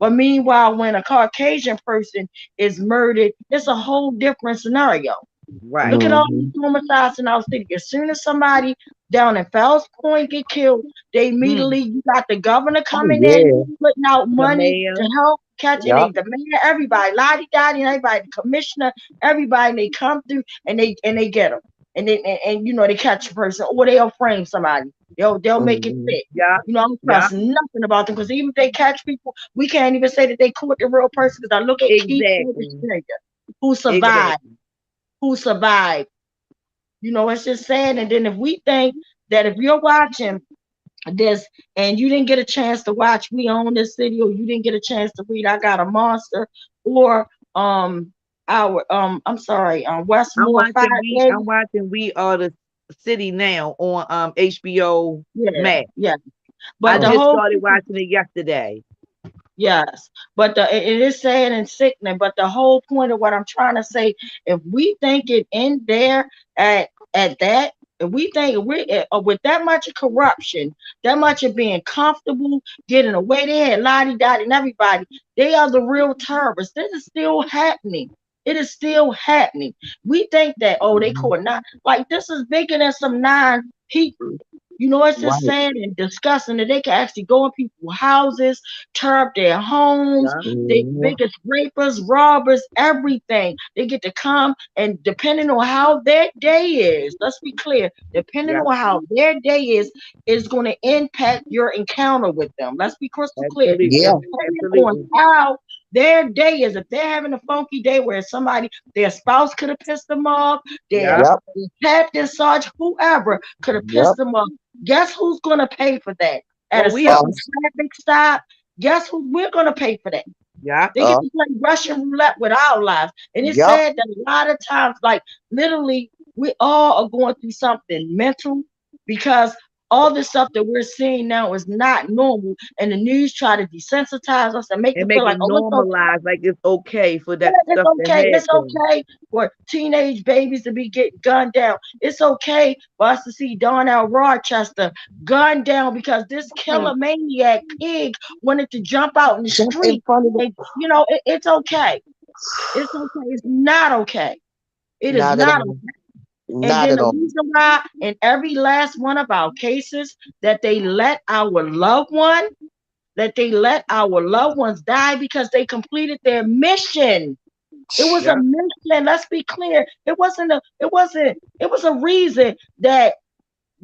But meanwhile, when a Caucasian person is murdered, it's a whole different scenario. Right. Look at all these homicides in our city. As soon as somebody down in Fells Point get killed, they immediately you got the governor coming in, putting out money to help catch it. The mayor, everybody, Lottie Dottie, and everybody, the commissioner, everybody, they come through and they get them. And they catch a person, or they'll frame somebody. They'll make it fit. I don't trust nothing about them, because even if they catch people, we can't even say that they caught the real person, because I look at Keith who survived. Who survived. It's just sad. And then if we think that if you're watching this and you didn't get a chance to watch We Own This City, or you didn't get a chance to read I Got a Monster, or Westmore. I'm watching We Are the City now on HBO Max. Yeah. But I just started watching it yesterday. Yes, but it is sad and sickening. But the whole point of what I'm trying to say, if we think it in there at that, if we think with that much of corruption, that much of being comfortable, getting away, they had Lottie Dottie and everybody, they are the real terrorists. This is still happening. It is still happening. We think that, they caught 9. Like, this is bigger than some 9 people. You know, it's just Right. sad and disgusting that they can actually go in people's houses, tear up their homes. Yeah. They Mhm. biggest rapers, robbers, everything. They get to come, and depending on how their day is, let's be clear, depending Yeah. on how their day is going to impact your encounter with them. Let's be crystal clear. Absolutely. Yeah. Depending on how their day is, if they're having a funky day where somebody, their spouse could have pissed them off, their Yeah. Yep. captain, sergeant, whoever could have Yep. pissed them off. Guess who's going to pay for that? At Well, a we are. certain traffic stop, guess who we're going to pay for that? Yeah. They get to play Russian roulette with our lives. And it's Yep. sad that a lot of times, like literally, we all are going through something mental because all the stuff that we're seeing now is not normal. And the news try to desensitize us and make And it make feel like, it oh, it's okay. normalized, like it's okay for that It's stuff to okay. It's happen. okay for teenage babies to be getting gunned down. It's okay for us to see Darnell Rochester gunned down because this killer maniac pig wanted to jump out in the Jump in street. front of the. And, you know, it's okay. It's okay. It's not okay. It is Not at not all. okay. And Not then at the all. reason why in every last one of our cases that they let our loved ones die because they completed their mission. It was a mission. Let's be clear. It was a reason that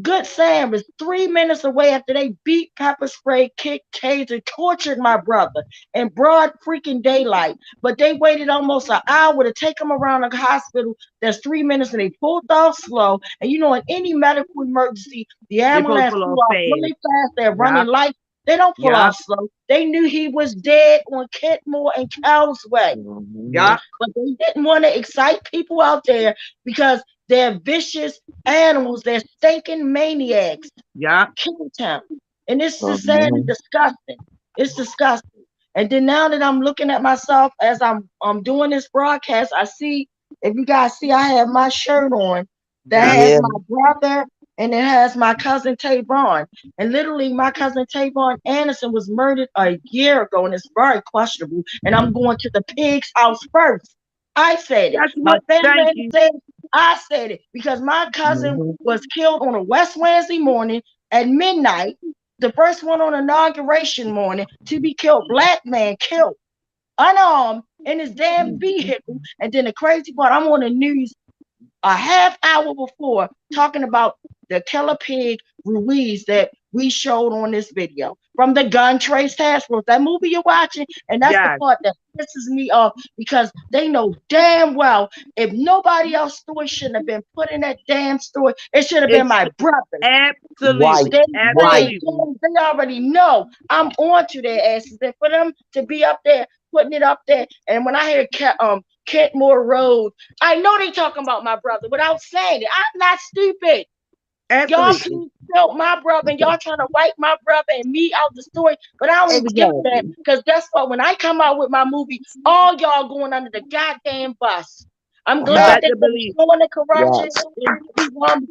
Good Sam is 3 minutes away after they beat, pepper spray, kicked, tased, and tortured my brother in broad freaking daylight. But they waited almost an hour to take him around the hospital. That's 3 minutes, and they pulled off slow. And you know, in any medical emergency, the They supposed to ambulance pull pull off off fast. really fast. They're Yeah. running light. They don't pull Yeah. off slow. They knew he was dead on Kentmore and Cowsway. Yeah. But they didn't want to excite people out there because they're vicious animals. They're stinking maniacs. Yeah. Killed him. And it's just sad and disgusting. It's disgusting. And then now that I'm looking at myself as I'm doing this broadcast, I see, if you guys see, I have my shirt on that has Yeah. my brother and it has my cousin Tavon. And literally, my cousin Tavon Anderson was murdered a year ago, and it's very questionable. And I'm going to the pig's house first. I said it. That's My what. family Thank ain't you. said it. I said it because my cousin was killed on a West Wednesday morning at midnight. The first one on inauguration morning to be killed. Black man killed, unarmed, in his damn vehicle. And then the crazy part, I'm on the news a half hour before talking about the killer pig Ruiz that we showed on this video from the Gun Trace Task Force, that movie you're watching. And that's the part that pisses me off because they know damn well if nobody else's story shouldn't have been put in that damn story, it should have been my brother. Absolutely. They already know I'm on to their asses. And for them to be up there, putting it up there, and when I hear Kentmore Road, I know they talking about my brother without saying it. I'm not stupid. Y'all killed my brother and y'all trying to wipe my brother and me out the story, but I don't even give a that because guess what? When I come out with my movie, all y'all going under the goddamn bus. I'm glad that they're showing the corruption.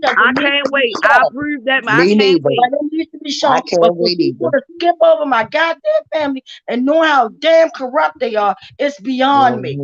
I can't wait. I approve that. I can't wait. But it needs to be shown. I can't But for wait people either. to skip over my goddamn family and know how damn corrupt they are, it's beyond me.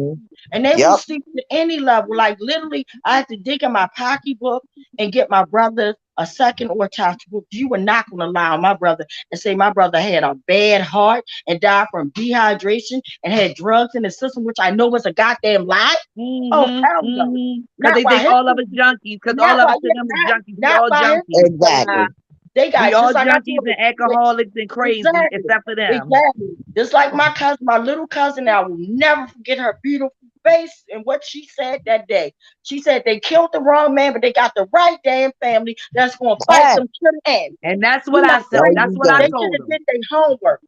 And they will sleep at any level. Like literally, I had to dig in my pocketbook and get my brother a second autopsy book. You were not going to lie on my brother and say my brother had a bad heart and died from dehydration and had drugs in his system, which I know was a goddamn lie. Oh, hell no. Because they think all of us junkies. Because all of us to them is junkies. We all junkies. Exactly. They got we all just like junkies and alcoholics and crazy, except for them. Exactly. Just like my cousin, my little cousin, I will never forget her beautiful face and what she said that day. She said they killed the wrong man, but they got the right damn family that's going to fight them to the end. And that's what I said. That's what I told them. They did their homework.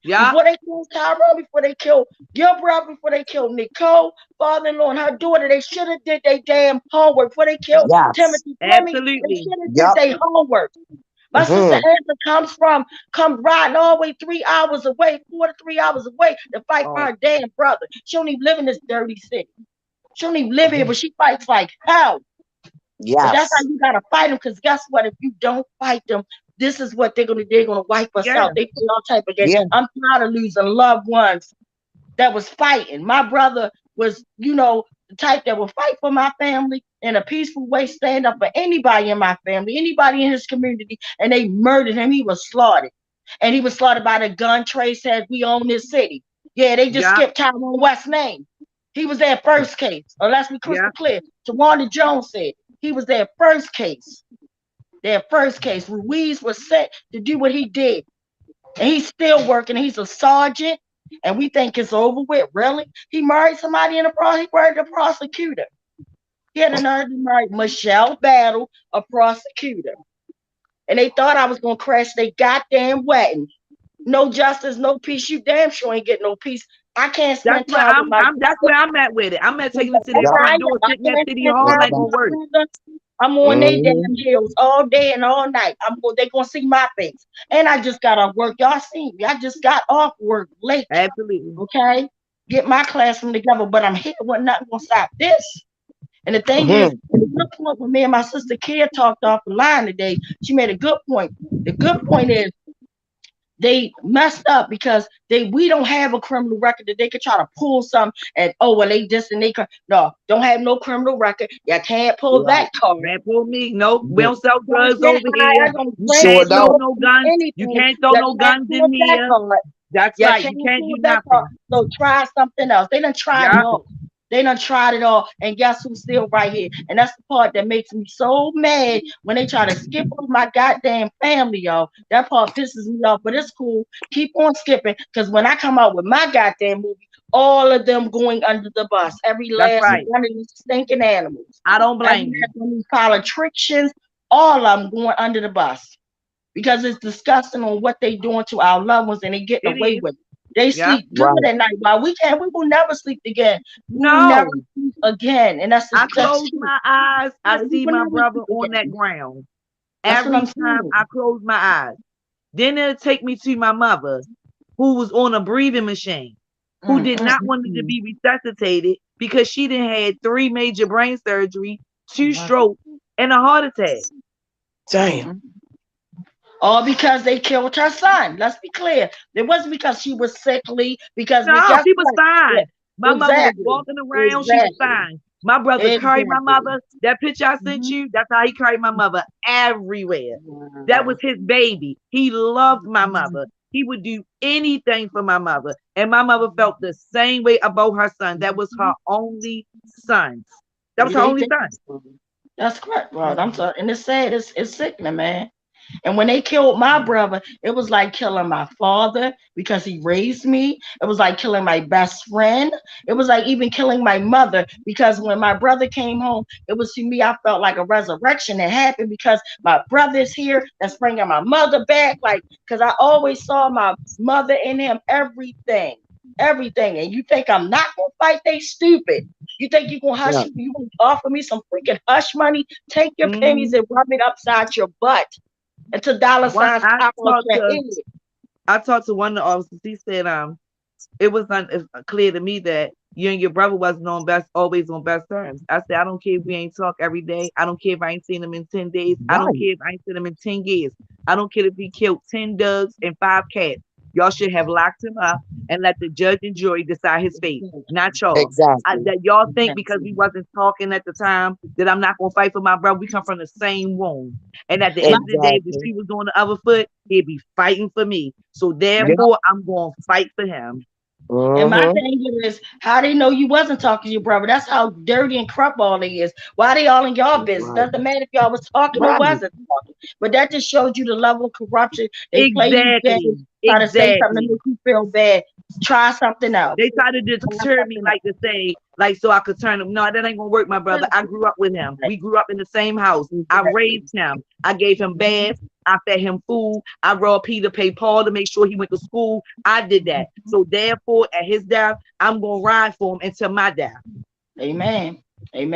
Yeah. Before they killed Tyrone, before they killed your brother, before they killed Nicole, father-in-law, and her daughter, they should have did their damn homework. Before they killed Timothy Fleming, they should have did their homework. My sister Angela comes riding all the way 3 hours away, 4 to 3 hours away to fight for her damn brother. She don't even live in this dirty city. She don't even live here, but she fights like hell. But that's how you gotta fight them, because guess what? If you don't fight them, this is what they're gonna wipe us out. They play all type of games. I'm tired of losing loved ones that was fighting. My brother was, the type that will fight for my family in a peaceful way, stand up for anybody in my family, anybody in his community, and they murdered him. He was slaughtered. And he was slaughtered by the gun trade says we own this city. Yeah, they just skipped Tyrone West's name. He was their first case. Or let's be crystal clear. Tawanda Jones said he was their first case. Their first case. Ruiz was set to do what he did. And he's still working. He's a sergeant. And we think it's over with. Really? He married somebody he married a prosecutor. He had a nerve to marry Michelle Battle, a prosecutor. And they thought I was gonna crash their goddamn wedding. No justice, no peace. You damn sure ain't get no peace. I can't spend time with that's where I'm at with it. I'm at taking it to their front door, sitting at City Hall, like gonna work. I'm on their damn heels all day and all night. They gonna see my face. And I just got off work. Y'all see me. I just got off work late. Absolutely. Okay. Get my classroom together, but I'm here when nothing gonna stop this. And the thing is, the good point when me and my sister Kia talked off the line today, she made a good point. The good point is they messed up because we don't have a criminal record that they could try to pull some and they just and they no, don't have no criminal record. You can't pull that card. Can't pull me. No, we don't sell drugs over here. You Sure can't throw don't. no guns. You can't throw no guns in here. That's right. You can't do nothing. So try something else. They done tried it all. They done tried it all, and guess who's still right here? And that's the part that makes me so mad when they try to skip over my goddamn family, y'all. That part pisses me off, but it's cool. Keep on skipping, because when I come out with my goddamn movie, all of them going under the bus. Every last one of these stinking animals. I don't blame you. These politicians, all of them going under the bus. Because it's disgusting on what they doing to our loved ones, and they getting away with it. They sleep good at night. While we will never sleep again. We will never sleep again. And that's I close my eyes. I see my brother on that ground. Every time I close my eyes. Then it'll take me to my mother, who was on a breathing machine, who did not want to be resuscitated because she done had 3 major brain surgery, 2 strokes, and a heart attack. Damn. All because they killed her son. Let's be clear. It wasn't because she was sickly. Because she was fine. My mother was walking around. She was fine. My brother carried my mother. That picture I sent you, that's how he carried my mother everywhere. That was his baby. He loved my mother. He would do anything for my mother. And my mother felt the same way about her son. That was her only son. That was her only son. That's correct, bro. I'm sorry. And it's sad. It's sickening, man. And when they killed my brother, it was like killing my father because he raised me. It was like killing my best friend. It was like even killing my mother because when my brother came home, it was to me, I felt like a resurrection that happened because my brother's here that's bringing my mother back. Like, because I always saw my mother in him, everything. And you think I'm not gonna fight? They stupid. You think you gonna hush? You gonna offer me some freaking hush money? Take your pennies and rub it upside your butt. Until dollar signs I talked to one of the officers. He said, it was clear to me that you and your brother wasn't always on best terms. I said, I don't care if we ain't talk every day. I don't care if I ain't seen him in 10 days. I don't care if I ain't seen him in 10 years. I don't care if he killed 10 dogs and 5 cats. Y'all should have locked him up and let the judge and jury decide his fate, not y'all. Exactly. That y'all think because we wasn't talking at the time that I'm not gonna fight for my brother. We come from the same womb, and at the end of the day, if he was on the other foot, he'd be fighting for me. So therefore, I'm gonna fight for him. And my thing is, how they know you wasn't talking to your brother? That's how dirty and corrupt all they is. Why they all in y'all business? Doesn't matter if y'all was talking or wasn't talking. But that just showed you the level of corruption. They play you bad, try to say something to make you feel bad. Try something else. They try to deter me, like to say, like so I could turn him. No, that ain't gonna work, my brother. I grew up with him. We grew up in the same house. I raised him. I gave him baths. I fed him food. I robbed Peter, paid Paul to make sure he went to school. I did that. So therefore, at his death, I'm gonna ride for him until my death. Amen. And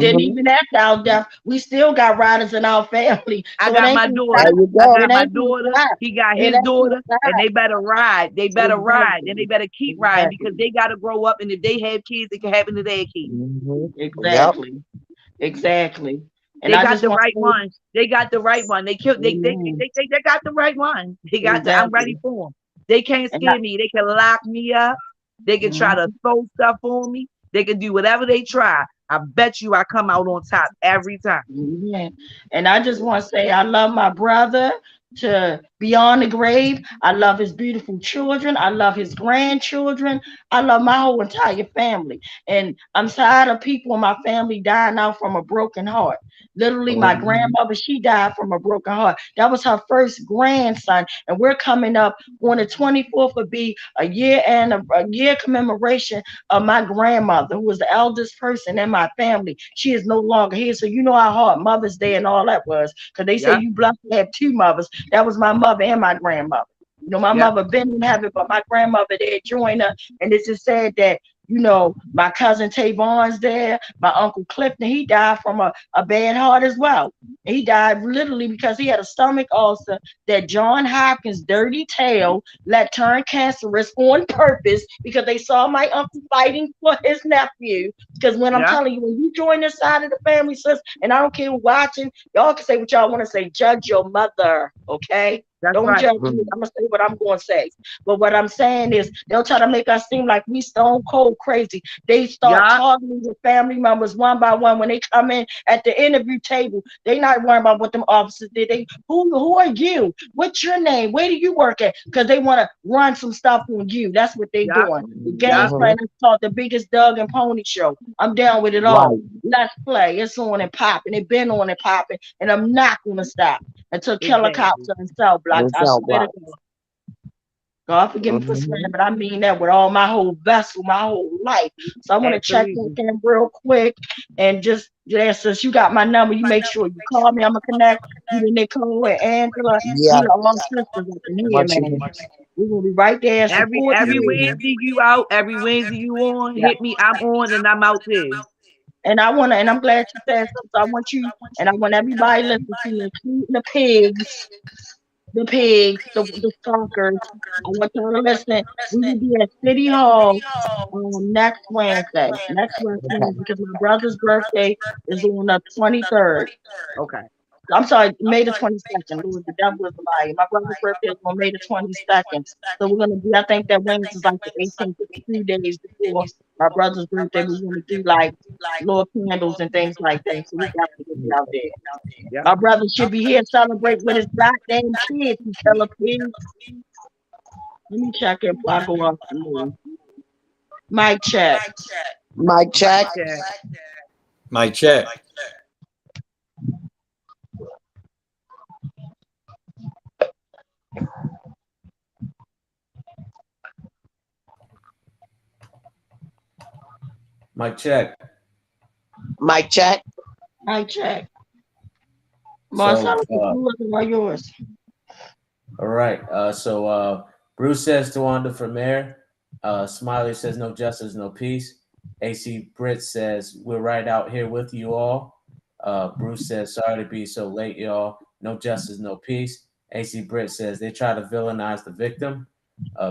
then even after our death, we still got riders in our family. I got my daughter. He got his daughter, and they better ride. They better ride, and they better keep riding because they gotta grow up. And if they have kids, it can happen to their kids. Exactly. And they got the right one. They got the right one. They killed. They got the right one. They got. I'm ready for them. They can't scare me. They can lock me up. They can try to throw stuff on me. They can do whatever they try. I bet you I come out on top every time. Yeah. And I just want to say I love my brother to beyond the grave. I love his beautiful children. I love his grandchildren. I love my whole entire family. And I'm tired of people in my family dying out from a broken heart. Literally, my grandmother, she died from a broken heart. That was her first grandson. And we're coming up on the 24th will be a year and a year commemoration of my grandmother, who was the eldest person in my family. She is no longer here. So you know how hard Mother's Day and all that was. Because they say you blessed to have two mothers. That was my mother and my grandmother. You know, my mother been in heaven, but my grandmother there joined her. And it's just sad that, you know, my cousin Tavon's there, my uncle Clifton, he died from a bad heart as well. He died literally because he had a stomach ulcer that John Hopkins' dirty tail let turn cancerous on purpose because they saw my uncle fighting for his nephew. Because when I'm telling you, when you join this side of the family, sis, and I don't care who's watching, y'all can say what y'all want to say. Judge your mother, okay? Don't judge me. I'm gonna say what I'm gonna say. But what I'm saying is they'll try to make us seem like we stone cold crazy. They start targeting the family members one by one when they come in at the interview table. They not worrying about what them officers did. They who are you? What's your name? Where do you work at? Because they want to run some stuff on you. That's what they doing. The game plan is called the biggest Doug and Pony show. I'm down with it all. Let's play. It's on and popping. It been on and popping, and I'm not gonna stop until Killer Cops and cell blocks. I swear to God. God forgive me for swearing, but I mean that with all my whole vessel, my whole life. So I want to check in real quick and just since you got my number, you make sure you call me. I'm gonna connect you to Nicole and Angela. Yeah. We are all sisters up in here, man. We're gonna be right there. Every Wednesday you out, every Wednesday you on. Hit me, I'm on and I'm out there. And I wanna, and I'm glad you said something. So I want you, and I want everybody listening to me, including the pigs, the stalkers. I want y'all to listen. We will be at City Hall next Wednesday. Next Wednesday, because my brother's birthday is on the 23rd. Okay. I'm sorry, May the 22nd. Lord, the devil is a liar. My brother's birthday is on May the 22nd. So we're gonna be, I think that Wednesday is like the 18th, 2 days before my brother's birthday. We're gonna do like little candles and things like that. So we got to get out there. My brother should be here celebrating with his goddamn kids. You tell a pig. Let me check if I go off the moon. Mic check. Mic check. Mic check. Mic check. Mic check. Mic check. Marcelo, looking like yours. All right. So Bruce says Tawanda for mayor. Smiley says no justice, no peace. AC Britt says we're right out here with you all. Bruce says sorry to be so late, y'all. No justice, no peace. AC Britt says they try to villainize the victim.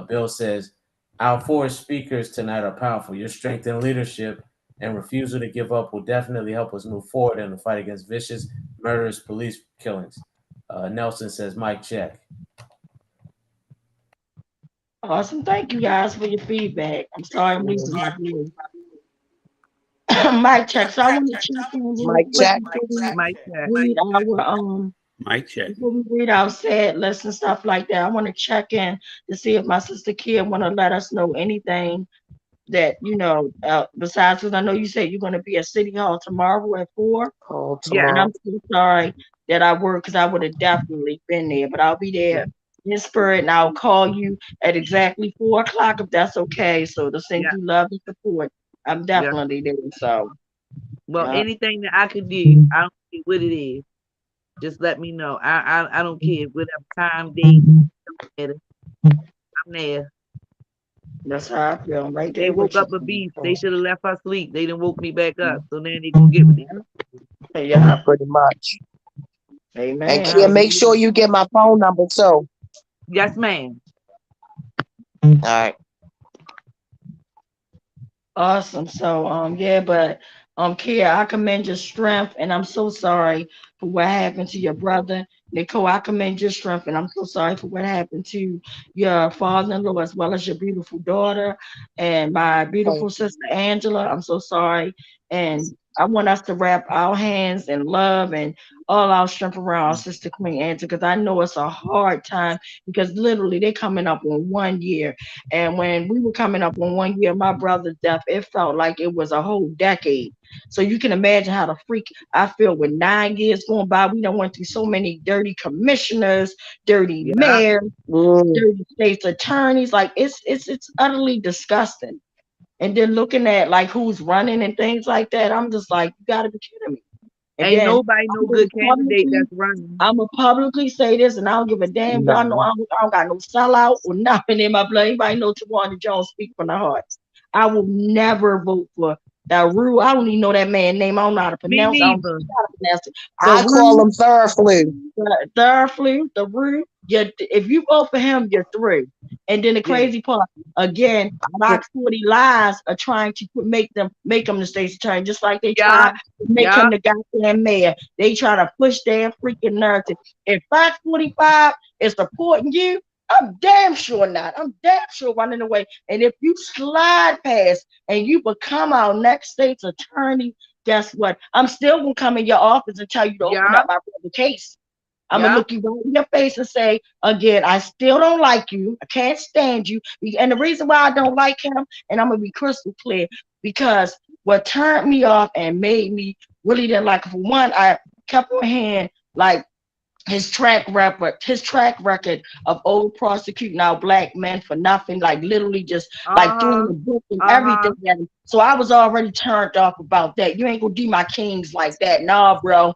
Bill says our four speakers tonight are powerful. Your strength and leadership and refusal to give up will definitely help us move forward in the fight against vicious, murderous police killings. Nelson says, mic check. Awesome. Thank you guys for your feedback. I'm sorry I'm losing my voice. Mic check. So I want to check in. Mic check. Mic check. Read our Mic check. before we read our sad lists and stuff like that. I want to check in to see if my sister Kia want to let us know anything that besides, because I know you said you're going to be at City Hall tomorrow at 4. Oh, yeah, and I'm so sorry that I work because I would have definitely been there, but I'll be there in spirit and I'll call you at exactly 4 o'clock if that's okay. So to send you love and support, I'm definitely there. So, anything that I could do, I don't care what it is. Just let me know. I don't care whatever time, date. I'm there. That's how I feel. Right there. They woke up a beast. They should have left her sleep. They didn't woke me back up. So now they gonna get with them. Yeah, pretty much. Amen. And Kia, make sure you get my phone number too. Yes, ma'am. All right. Awesome. So but Kia, I commend your strength, and I'm so sorry for what happened to your brother. Nicole, I commend your strength, and I'm so sorry for what happened to your father-in-law as well as your beautiful daughter and my beautiful sister Angela. I'm so sorry, and I want us to wrap our hands in love and all our strength around our sister Queen Angela, because I know it's a hard time, because literally they're coming up on 1 year, and when we were coming up on 1 year, my brother's death, it felt like it was a whole decade. So you can imagine how the freak I feel with 9 years going by. We done went through so many dirty commissioners, dirty mayors, dirty state's attorneys. Like it's utterly disgusting. And then looking at like who's running and things like that, I'm just like, you gotta be kidding me. And Ain't then nobody no good candidate that's running. I'm gonna publicly say this, and I don't give a damn. Y'all know I don't got no sellout or nothing in my blood. Anybody know Tawanda Jones speak from the heart. I will never vote for that Rue. I don't even know that man's name. I don't know how to pronounce it. I call him Thurflu. Thurflu, the Rue. If you vote for him, you're through. And then the crazy part, again, Fox 40 lies are trying to make them the state's attorney, just like they try to make him the goddamn mayor. They try to push their freaking narrative. If Fox 45 is supporting you, I'm damn sure not. I'm damn sure running away. And if you slide past and you become our next state's attorney, guess what? I'm still gonna come in your office and tell you to open up my brother's case. I'm gonna look you right in your face and say, again, I still don't like you. I can't stand you. And the reason why I don't like him, and I'm gonna be crystal clear, because what turned me off and made me really didn't like him, for one, I kept on hearing like his track record of old prosecuting our black men for nothing, like literally just like doing the book and everything. So I was already turned off about that. You ain't gonna do my kings like that, nah, bro.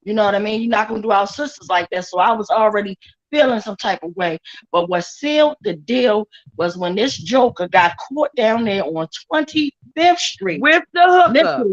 You know what I mean? You're not gonna do our sisters like that. So I was already feeling some type of way. But what sealed the deal was when this joker got caught down there on 25th Street with the hooker.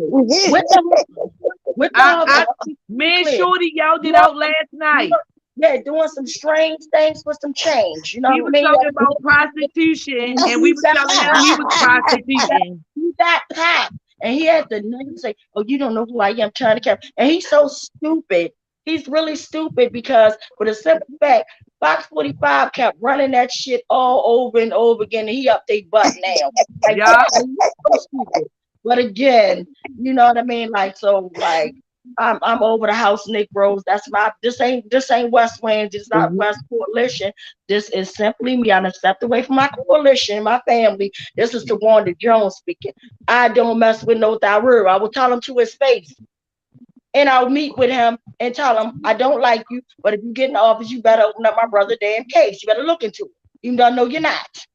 With the hooker. Me and Shorty yelled it out last night. Yeah, doing some strange things for some change. You know he what I mean? Talking about prostitution, and we was telling him he was prostituting. He got packed. And he had the nerve to say, "Oh, you don't know who I am," trying to catch. And he's so stupid. He's really stupid because, for the simple fact, Fox 45 kept running that shit all over and over again, and he up their butt now. Like, so stupid. But again, you know what I mean? Like, so, like, I'm over the house, Nick Rose. That's my. This ain't West Wing. This is not West Coalition. This is simply me. I'm stepped away from my coalition, my family. This is Tawanda Jones speaking. I don't mess with no Daru. I will tell him to his face, and I'll meet with him and tell him I don't like you. But if you get in the office, you better open up my brother damn case. You better look into it. Even though I know you're not.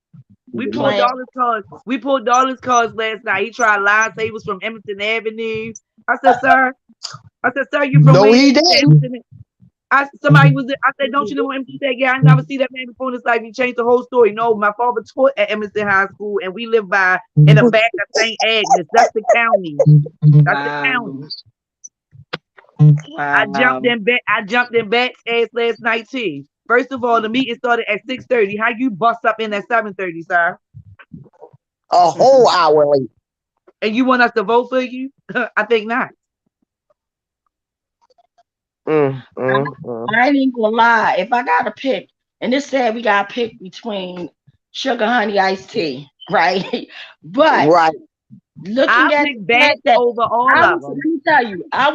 We pulled all his cards. We pulled all his cards last night. He tried to lie, say he was from Emerson Avenue. I said, sir, you from no, he didn't. I said, don't you know what Emerson said? Yeah, I never see that man before in his life. He changed the whole story. No, my father taught at Emerson High School, and we live by in the back of St. Agnes. That's the county. That's the county. Wow. I jumped in back ass last night too. First of all, the meeting started at 6:30. How you bust up in at 7:30, sir? A whole hour late. And you want us to vote for you? I think not. I ain't gonna lie. If I gotta pick, and this said we gotta pick between sugar honey iced tea, right? But looking at that over all of them. Let me tell you, I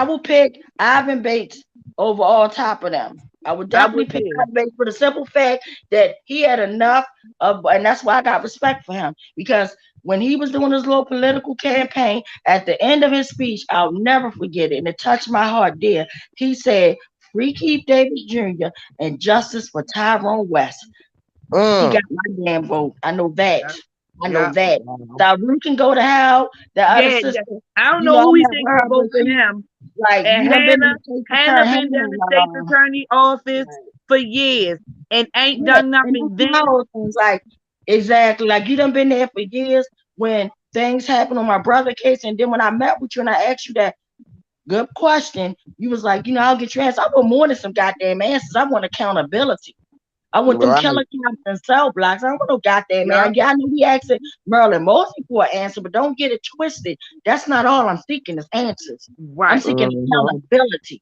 will pick Ivan Bates over all top of them. I would definitely pick Ivan Bates for the simple fact that he had enough of, and that's why I got respect for him, because when he was doing his little political campaign, at the end of his speech, I'll never forget it, and it touched my heart dear. He said, "Free Keith Davis Jr. and justice for Tyrone West." He got my damn vote. I know that. I know that. Daru can go to hell. The other sister, I don't know who he thinks will vote for him. Like, and Hannah been in the state attorney office for years and ain't done nothing. Then like, exactly, like you done been there for years when things happen on my brother case, and then when I met with you and I asked you that good question, you was like, I'll get your answer. I want more than some goddamn answers. I want accountability. I want them killer cops and cell blocks. I don't want no goddamn man. Yeah, I know we asking Merlin Mosley for an answer, but don't get it twisted. That's not all I'm seeking is answers. I'm seeking accountability.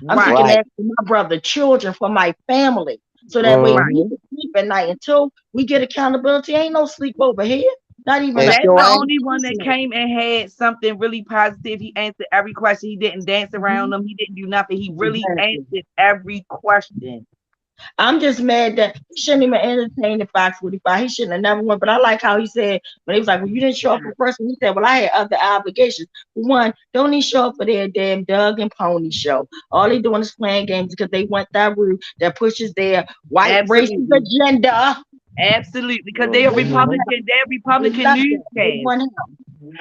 I'm taking that for my brother, children, for my family. So that way we can sleep at night. Until we get accountability, ain't no sleep over here. Not even That's the only one that came and had something really positive. He answered every question. He didn't dance around them. He didn't do nothing. He really answered every question. I'm just mad that he shouldn't even entertain the Fox 45. He shouldn't have never went. But I like how he said, when he was like, well, you didn't show up for first. He said, well, I had other obligations. For one, don't he show up for their damn Doug and Pony show? All they doing is playing games because they want that route that pushes their white racist agenda. Absolutely, because they're Republican. They're Republican newscast.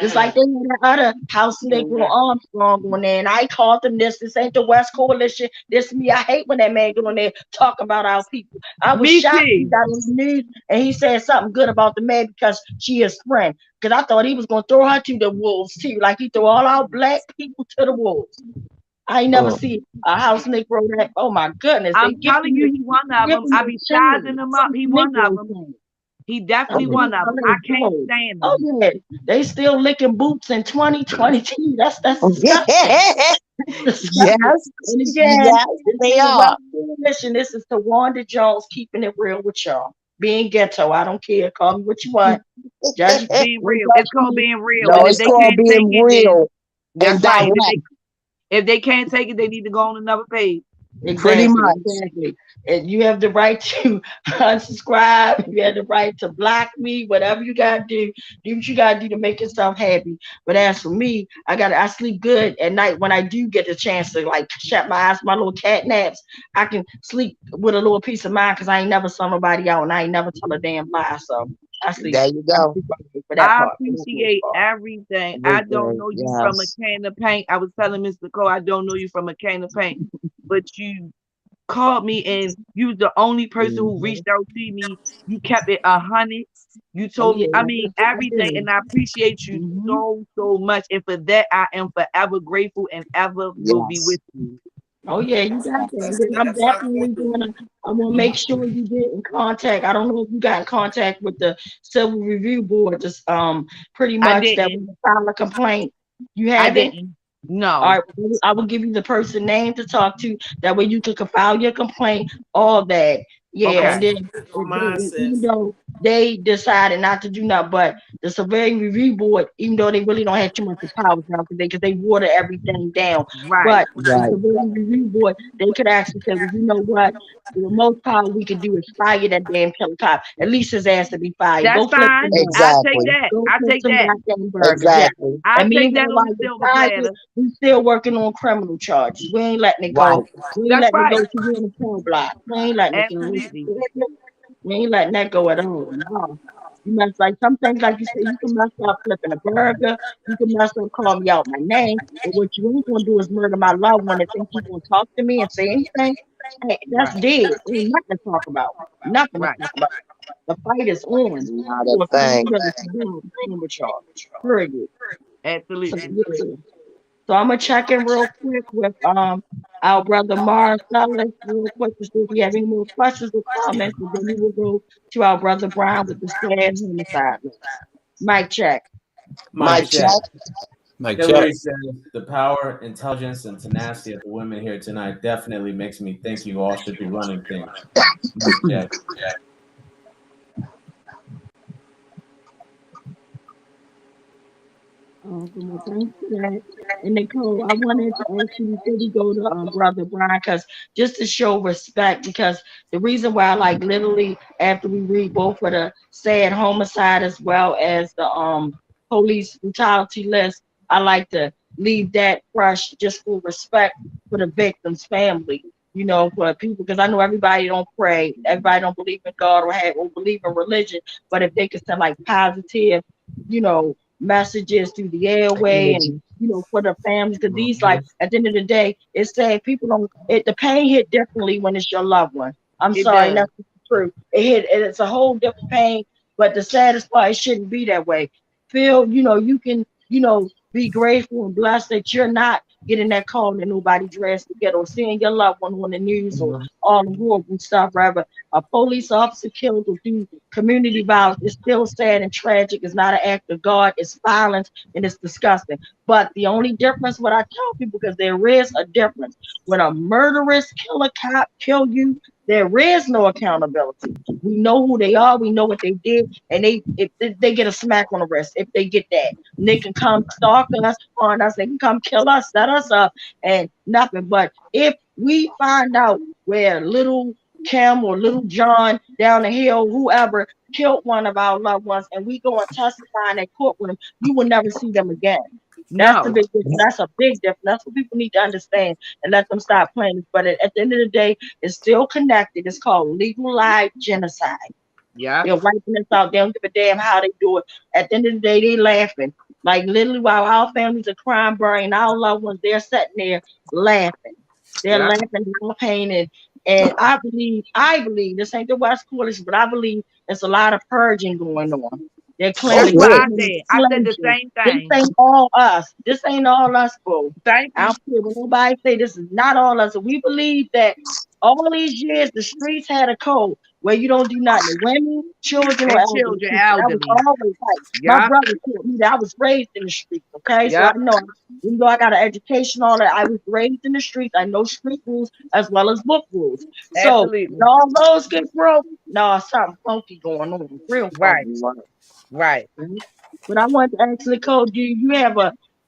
Just like they had that other House Negro Armstrong on there, and I called them this. This ain't the West Coalition. This me. I hate when that man go on there talk about our people. I was shocked he got on the news and he said something good about the man because she is friend. Because I thought he was gonna throw her to the wolves too, like he threw all our black people to the wolves. I ain't never see a House Negro that. Oh my goodness! I'm telling you, he one of them. I be sizing him up. He one of them. He definitely one of them. I can't stand them. Oh yeah, they still licking boots in 2022. That's disgusting. Yes, they are. Listen, this is Tawanda Jones keeping it real with y'all. Being ghetto, I don't care. Call me what you want. Judge being real. It's called being real. No, it's called being real. That's right. If they can't take it, they need to go on another page. Exactly, pretty much. Exactly. And you have the right to unsubscribe. You have the right to block me. Whatever you gotta do what you gotta do to make yourself happy. But as for me, I sleep good at night when I do get the chance to like shut my eyes, my little cat naps. I can sleep with a little peace of mind because I ain't never saw nobody out and I ain't never tell a damn lie. So I sleep. There you go. I appreciate everything. I don't know you from a can of paint. I was telling Mr. Cole, I don't know you from a can of paint, but you called me and you was the only person who reached out to me. You kept it 100. You told me, I mean, everything, and I appreciate you so much. And for that, I am forever grateful and ever will be with you. Oh yeah, you got that. I'm definitely I'm gonna make sure you get in contact. I don't know if you got in contact with the Civil Review Board. Just pretty much that when you file a complaint, you haven't. No. All right, I will give you the person name to talk to. That way you can file your complaint. All that. Yeah, and then even though they decided not to do nothing, but the Civilian Review Board, even though they really don't have too much power now because they water everything down. Right. But the Civilian Review Board, they could actually say, well, you know what? The most power we could do is fire that damn killer cop. At least his ass to be fired. That's fine. I'll take that. I'll take that. Exactly. I'll take that on the silver platter. We still working on criminal charges. We ain't letting it go. We ain't letting it go to you in the phone block. We ain't letting it go. We ain't letting that go at all. No. You mess like some things, like you said, you can mess up flipping a burger, you can mess up calling me out my name, but what you ain't gonna do is murder my loved one and think you gonna talk to me and say anything. Hey, that's dead. Ain't nothing to talk about. Nothing to talk about. The fight is on. Not a thing. Period. Absolutely. So I'm gonna check in real quick with our brother Marcellus real quick to see if we have any more questions or comments, and then we will go to our brother Brown with the sad homicide. Mic check. Mic check. Mic Hillary check. says the power, intelligence, and tenacity of the women here tonight definitely makes me think you all should be running things. Mic check. Thanks for that. And Nicole, I wanted to ask you before we go to Brother Brian, because just to show respect, because the reason why I like literally after we read both of the sad homicide as well as the police brutality list, I like to leave that fresh just for respect for the victim's family. You know, for people, because I know everybody don't pray, everybody don't believe in God or believe in religion, but if they could send like positive, you know, messages through the airway and you know for the families, because these like at the end of the day it's sad. People don't the pain hit differently when it's your loved one. I'm sorry, that's true. It's a whole different pain, but the saddest part, it shouldn't be that way. Feel, you know, you can, you know, be grateful and blessed that you're not getting that call that nobody dressed together, or seeing your loved one on the news, or all the horrible stuff, rather a police officer killed or through community violence is still sad and tragic. It's not an act of God, it's violence, and it's disgusting. But the only difference, what I tell people, because there is a difference, when a murderous killer cop kill you, there is no accountability. We know who they are, we know what they did, and if they get a smack on the wrist, if they get that, and they can come stalk us, on us, they can come kill us, set us up, and nothing. But if we find out where little Kim or little John down the hill, whoever killed one of our loved ones, and we go and testify in that court with them, you will never see them again. That's the big difference. That's a big difference. That's what people need to understand and let them stop playing this. But at the end of the day, it's still connected. It's called legalized genocide. Yeah. They're wiping us out. They don't give a damn how they do it. At the end of the day, they laughing. Like literally while our families are crying, burying our loved ones, they're sitting there laughing. They're laughing, no pain. And I believe this ain't the West Coalition, but I believe there's a lot of purging going on. They're cleansing. That's what I said. I said the same thing. This ain't all us. This ain't all us, boo. I don't care what nobody say. This is not all us. We believe that all these years the streets had a code where you don't do nothing. Women, children, or elderly. That was always like my brother told me that I was raised in the streets. Okay, so I know, even though I got an education on it, I was raised in the streets. I know street rules as well as book rules. So when all those get broke, no, something funky going on. Real funky. Right. But I want to ask Nicole, do you have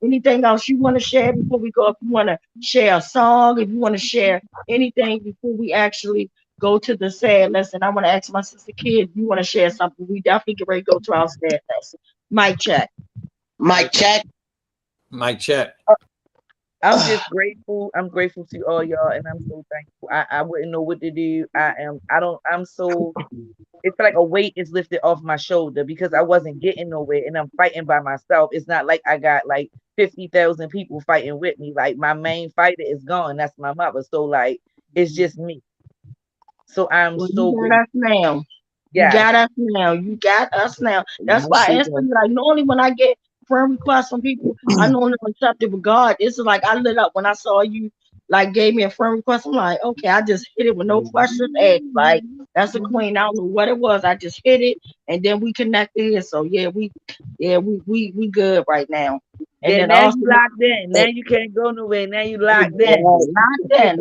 anything else you want to share before we go? If you want to share a song, if you want to share anything before we actually go to the sad lesson, I want to ask my sister Kid, if you want to share something. We definitely get ready to go to our sad lesson. Mic check. Mic check. Mic check. I'm just grateful. I'm grateful to all y'all, and I'm so thankful. I wouldn't know what to do. I'm so, it's like a weight is lifted off my shoulder because I wasn't getting nowhere and I'm fighting by myself. It's not like I got like 50,000 people fighting with me. Like my main fighter is gone. That's my mother. So like, it's just me. So I'm so grateful. Us now. You got us now. You got us now. That's why I instantly, like, normally when I get friend requests from people, I know I'm accepted with God. It's like I lit up when I saw you, like, gave me a friend request. I'm like, okay, I just hit it with no questions asked. Like, that's the queen. I don't know what it was. I just hit it, and then we connected here. So yeah, we good right now. And then now also, you locked in. Now you can't go nowhere. Now you locked in.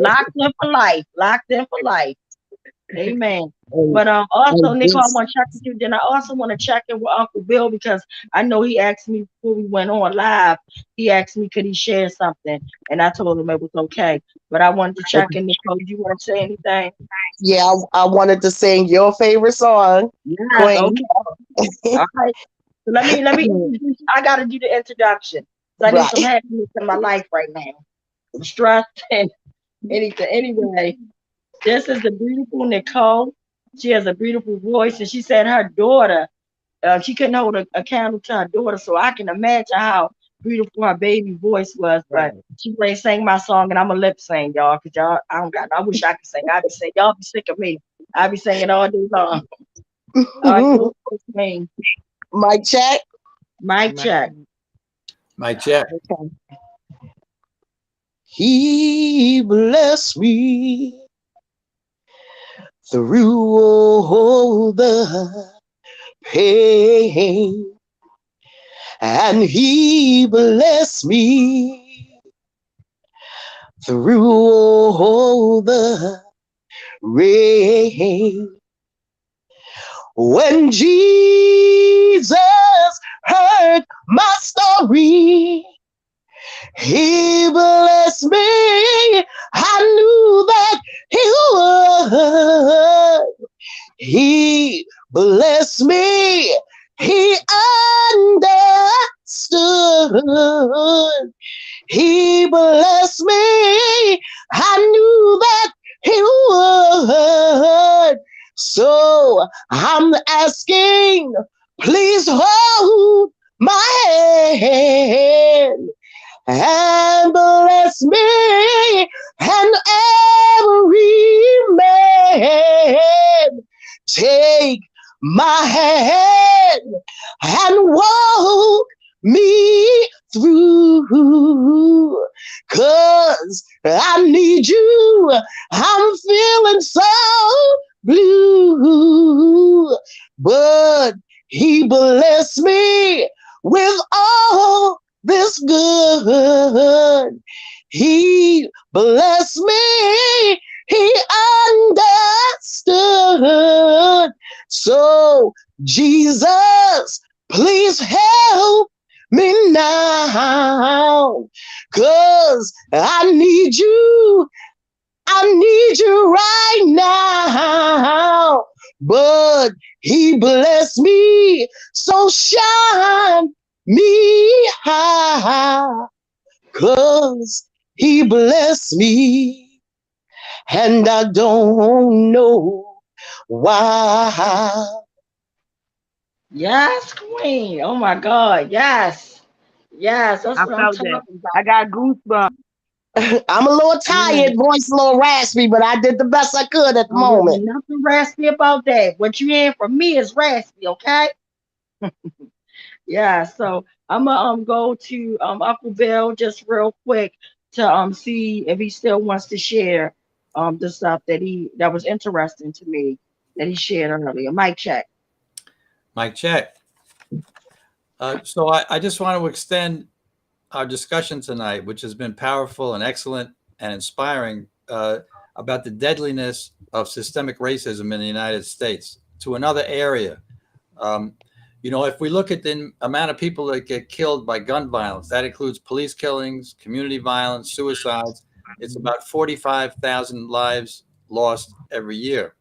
Locked in for life. Locked in for life. Amen. But also, Nicole, I want to check with you. Then I also want to check in with Uncle Bill because I know he asked me before we went on live. He asked me could he share something, and I told him it was okay. But I wanted to check in, Nicole. Do you want to say anything? Yeah, I wanted to sing your favorite song. Yes, okay. All right. So let me introduce. I got to do the introduction. I need some happiness in my life right now. I'm stressed and anything. Anyway. This is the beautiful Nicole. She has a beautiful voice, and she said her daughter, she couldn't hold a candle to her daughter, so I can imagine how beautiful her baby voice was. But she ain't sang my song, and I'm a lip sing, y'all, because y'all, I wish I could sing. I'd be singing. Y'all be sick of me. I'd be singing all day long. Mic check. Mic check. Mic check. Okay. He blessed me through all the pain, and he blessed me through all the rain. When Jesus heard my story, he blessed me. I knew that he would. He blessed me. He understood. He blessed me. I knew that he would. So I'm asking, please hold my hand and bless me and every man. Take my hand and walk me through. 'Cause I need you. I'm feeling so blue. But he blessed me with all this good. He blessed me. He understood. So, Jesus, please help me now. 'Cause I need you. I need you right now. But he blessed me. So shine me high. 'Cause he blessed me. And I don't know why. Yes, Queen. Oh my God. Yes. Yes. That's I what I'm felt talking that. about. I got goosebumps. I'm a little tired, voice a little raspy, but I did the best I could at the Oh, there's moment. nothing raspy about that. What you hear from me is raspy, okay? Yeah, so I'm gonna go to Uncle Bill just real quick to see if he still wants to share the stuff that was interesting to me that he shared earlier. Mic check. Mike check. So I just want to extend our discussion tonight, which has been powerful and excellent and inspiring, about the deadliness of systemic racism in the United States to another area. You know, if we look at the amount of people that get killed by gun violence, that includes police killings, community violence, suicides. It's about 45,000 lives lost every year.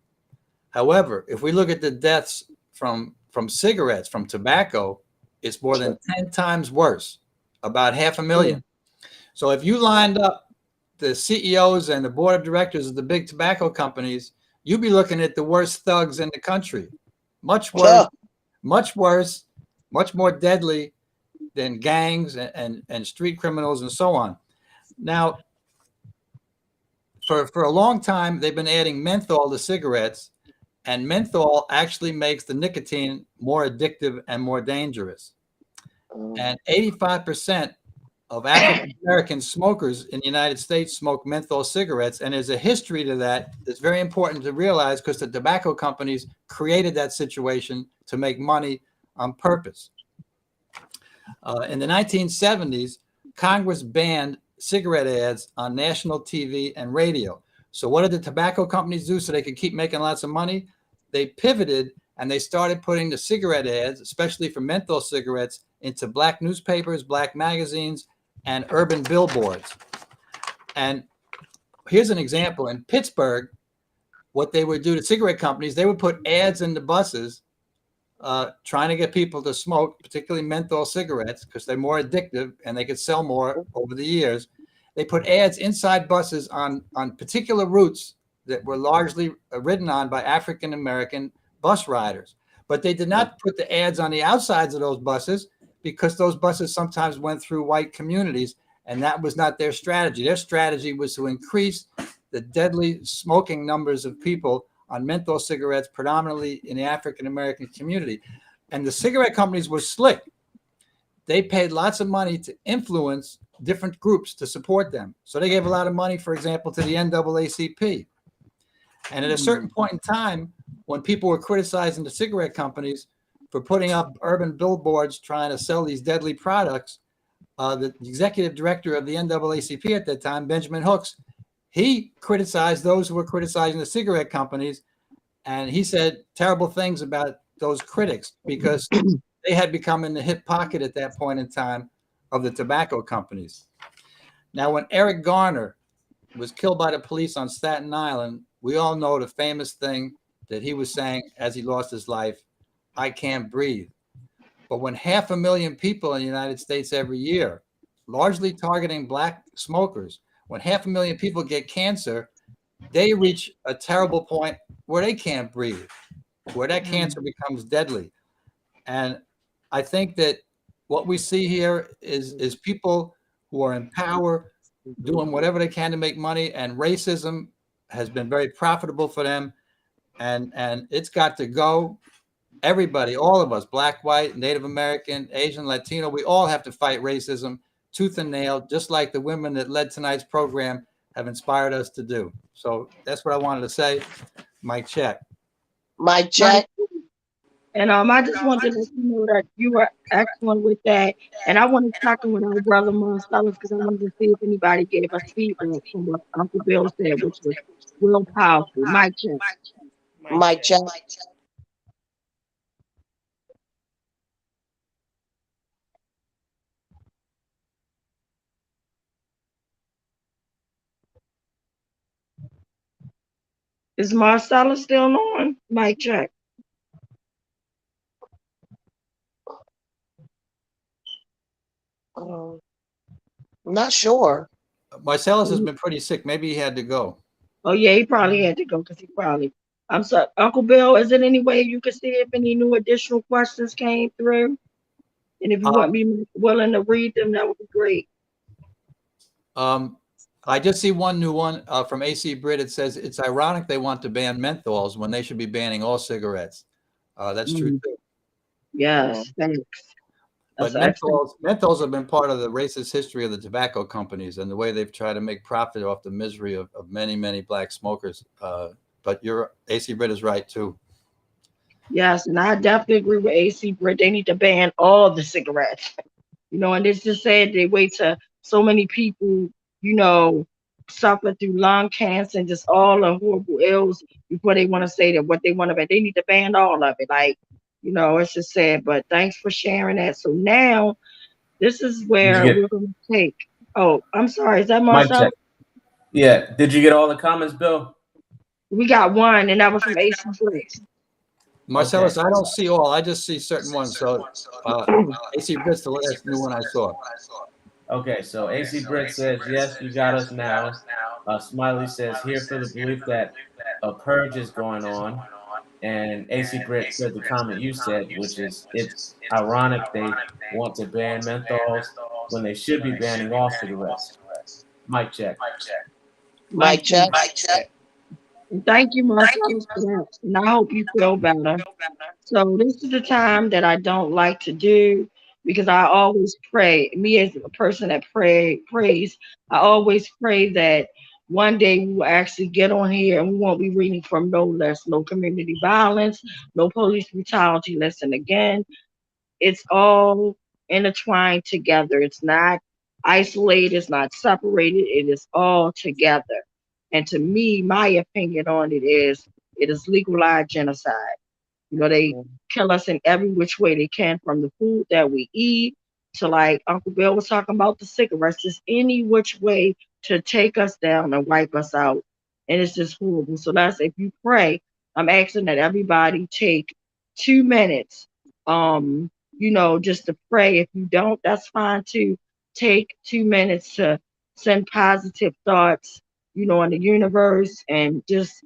However, if we look at the deaths from cigarettes, from tobacco, it's more than 10 times worse, about 500,000. So if you lined up the CEOs and the board of directors of the big tobacco companies, you'd be looking at the worst thugs in the country. Much worse, much worse, much more deadly than gangs and street criminals and so on. Now, for a long time, they've been adding menthol to cigarettes, and menthol actually makes the nicotine more addictive and more dangerous. And 85% of African American smokers in the United States smoke menthol cigarettes, and there's a history to that that's very important to realize, because the tobacco companies created that situation to make money on purpose. In the 1970s, Congress banned cigarette ads on national TV and radio. So what did the tobacco companies do so they could keep making lots of money? They pivoted and they started putting the cigarette ads, especially for menthol cigarettes, into black newspapers, black magazines, and urban billboards. And here's an example. In Pittsburgh, what they would do to cigarette companies, they would put ads in the buses trying to get people to smoke, particularly menthol cigarettes, because they're more addictive and they could sell more over the years. They put ads inside buses on particular routes that were largely ridden on by African-American bus riders. But they did not put the ads on the outsides of those buses, because those buses sometimes went through white communities, and that was not their strategy. Their strategy was to increase the deadly smoking numbers of people on menthol cigarettes, predominantly in the African-American community. And the cigarette companies were slick. They paid lots of money to influence different groups to support them. So they gave a lot of money, for example, to the NAACP. And at a certain point in time, when people were criticizing the cigarette companies for putting up urban billboards trying to sell these deadly products, the executive director of the NAACP at that time, Benjamin Hooks, he criticized those who were criticizing the cigarette companies, and he said terrible things about those critics because they had become in the hip pocket at that point in time of the tobacco companies. Now, when Eric Garner was killed by the police on Staten Island, we all know the famous thing that he was saying as he lost his life: "I can't breathe." But when 500,000 people in the United States every year, largely targeting black smokers, when 500,000 people get cancer, they reach a terrible point where they can't breathe, where that cancer becomes deadly. And I think that what we see here is people who are in power doing whatever they can to make money, and racism has been very profitable for them, and it's got to go. Everybody, all of us, black, white, Native American, Asian, Latino, we all have to fight racism tooth and nail, just like the women that led tonight's program have inspired us to do. So that's what I wanted to say. Mic check. Mic check. And I just wanted to let you know that you were excellent with that. And I wanted to talk with our brother Marcellus because I wanted to see if anybody gave us feedback from what Uncle Bill said, which was real powerful. Mic check. Mic check. Is Marcellus still on? Mic check. Not sure. Marcellus has been pretty sick. Maybe he had to go. Oh yeah, he probably had to go because he probably. I'm sorry, Uncle Bill. Is there any way you could see if any new additional questions came through? And if you want me willing to read them, that would be great. I just see one new one from AC Brit. It says it's ironic they want to ban menthols when they should be banning all cigarettes. That's true too. Yes, thanks. But menthols have been part of the racist history of the tobacco companies and the way they've tried to make profit off the misery of many, many black smokers. But your AC Brit is right too. Yes, and I definitely agree with AC Brit. They need to ban all the cigarettes. And it's just sad they wait till so many people, suffer through lung cancer and just all the horrible ills before they want to say that what they want to ban. They need to ban all of it. It's just sad. But thanks for sharing that. So now this is where we're going to take. Oh, I'm sorry. Is that Marcel? Yeah. Did you get all the comments, Bill? We got one, and that was from AC Brit. Marcellus, I don't see all. I just see certain ones. So AC Brit's the last new one I saw. Okay, so AC Brit says, yes, you got us now. Smiley says, here for the belief that a purge is going on. And AC Brit said the comment you said, which is, it's ironic they want to ban menthols when they should be banning all cigarettes. Mic check. Mic check. Thank you, Marcellus, for that. And I hope you feel better. So this is the time that I don't like to do because I always pray. Me as a person that prays, I always pray that one day we will actually get on here and we won't be reading from no community violence, no police brutality. Listen, again, it's all intertwined together. It's not isolated, it's not separated, it is all together. And to me, my opinion on it is legalized genocide. They kill us in every which way they can, from the food that we eat to, like Uncle Bill was talking about, the cigarettes, just any which way to take us down and wipe us out. And it's just horrible. So that's, if you pray, I'm asking that everybody take 2 minutes, just to pray. If you don't, that's fine too. Take 2 minutes to send positive thoughts, in the universe, and just,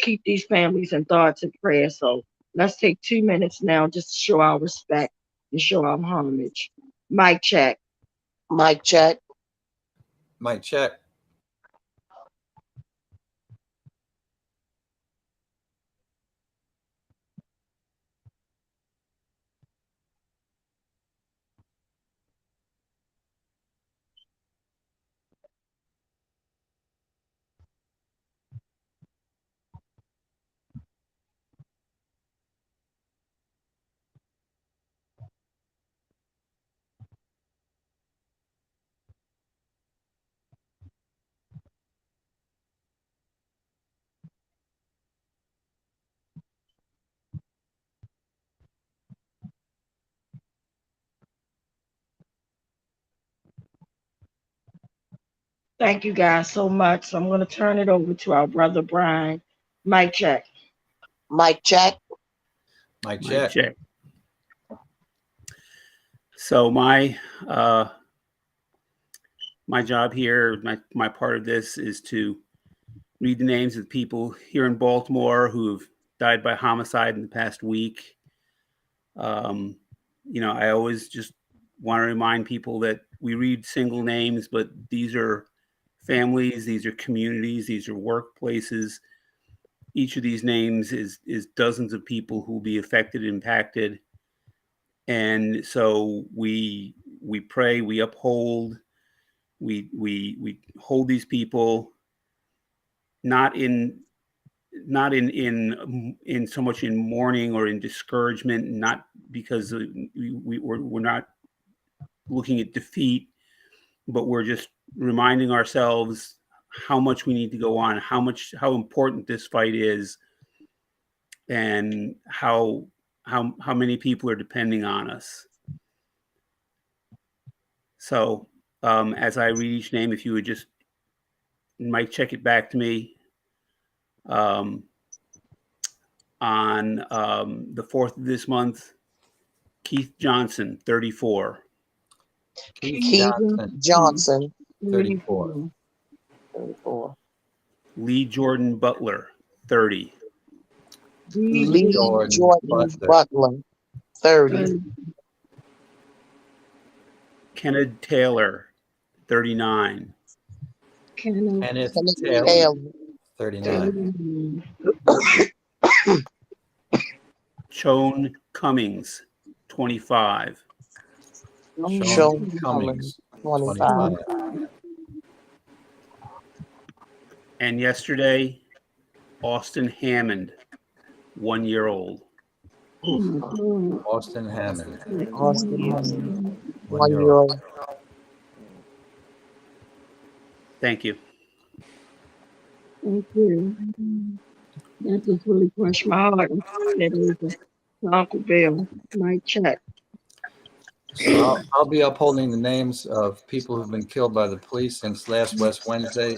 keep these families in thoughts and prayer. So let's take 2 minutes now just to show our respect and show our homage. Mic check. Mic check. Mic check. Thank you guys so much. So I'm going to turn it over to our brother Brian. Mic check. Mic check. Mic check. Check. So my job here, my part of this is to read the names of people here in Baltimore who have died by homicide in the past week. I always just want to remind people that we read single names, but these are families, these are communities, these are workplaces. Each of these names is dozens of people who will be affected, impacted. And so we we pray, we uphold, we hold these people not in so much in mourning or in discouragement, not because we're not looking at defeat, but we're just reminding ourselves how much we need to go on, how important this fight is, and how many people are depending on us. So as I read each name, if you would just might check it back to me. On the 4th of this month, Keith Johnson, 34. Keith Johnson, 34. 34. Lee Jordan Butler, 30. Lee Jordan Butler, 30. Kenneth Taylor, 39. Kenneth Taylor, Taylor, 39. Chone Cummings, 25. Chone Cummings, 25. And yesterday, Austin Hammond, 1 year old. Austin Hammond. Austin Hammond, 1 1 year year old. old. Thank you. Thank you. That just really crushed my heart. That is Uncle Bill. Mike check. So I'll be upholding the names of people who've been killed by the police since last West Wednesday.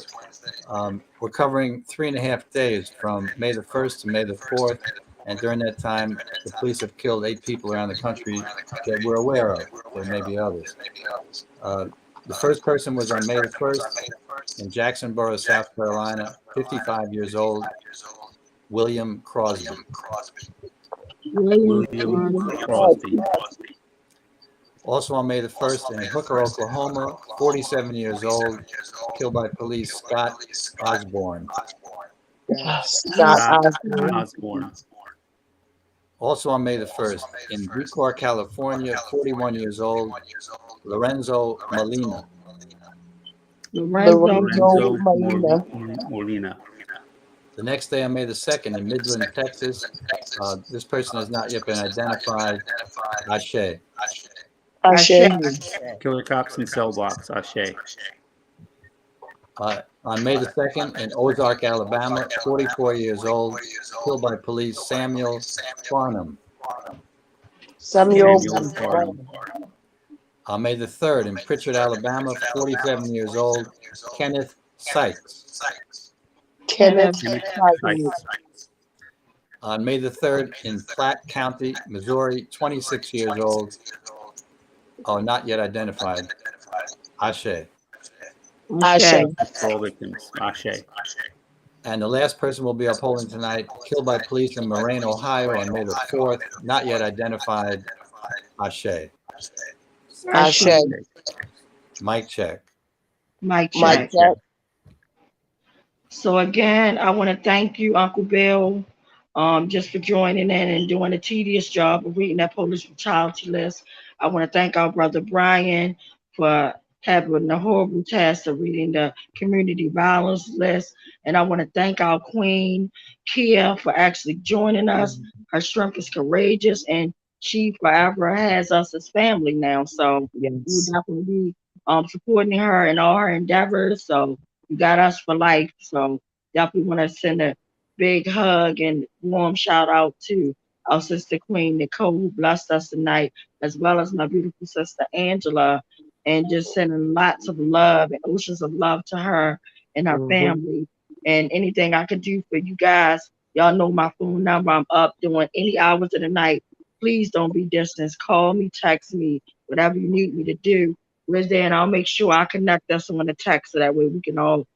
We're covering 3.5 days from May the 1st to May the 4th. And during that time, the police have killed 8 people around the country that we're aware of. There may be others. The first person was on May the 1st in Jacksonboro, South Carolina, 55 years old, William Crosby. William Crosby. Also on May the 1st in Hooker, Oklahoma, 47 years old, killed by police, Scott Osborne. Scott Osborne. Also on May the 1st in Bucor, California, 41 years old, Lorenzo Molina. Lorenzo Molina. The next day on May the 2nd in Midland, Texas, this person has not yet been identified, Ashe. Killer Cops and Cell Blocks, Ashe. On May the 2nd in Ozark, Alabama, 44 years old, killed by police, Samuel Farnham. Samuel Farnham. On May the 3rd in Pritchard, Alabama, 47 years old, Kenneth Sykes. Kenneth Sykes. On May the 3rd in Platte County, Missouri, 26 years old, not yet identified, Ashe. Ashe. All victims, Ashe. And the last person we'll be upholding tonight, killed by police in Moraine, Ohio on May the 4th, not yet identified, Ashe. Ashe. Mic check. Mike check. Mike check. So again, I want to thank you, Uncle Bill, just for joining in and doing a tedious job of reading that police brutality list. I want to thank our brother Brian for having the horrible task of reading the community violence list. And I want to thank our queen, Kia, for actually joining us. Her strength is courageous, and she forever has us as family now. So we'll definitely be supporting her in all her endeavors. So you got us for life. So definitely want to send a big hug and warm shout out to our sister Queen Nicole, who blessed us tonight, as well as my beautiful sister Angela, and just sending lots of love and oceans of love to her and her family. And anything I can do for you guys, y'all know my phone number. I'm up doing any hours of the night. Please don't be distant. Call me, text me, whatever you need me to do. Where's there, and I'll make sure I connect us on the text so that way we can all,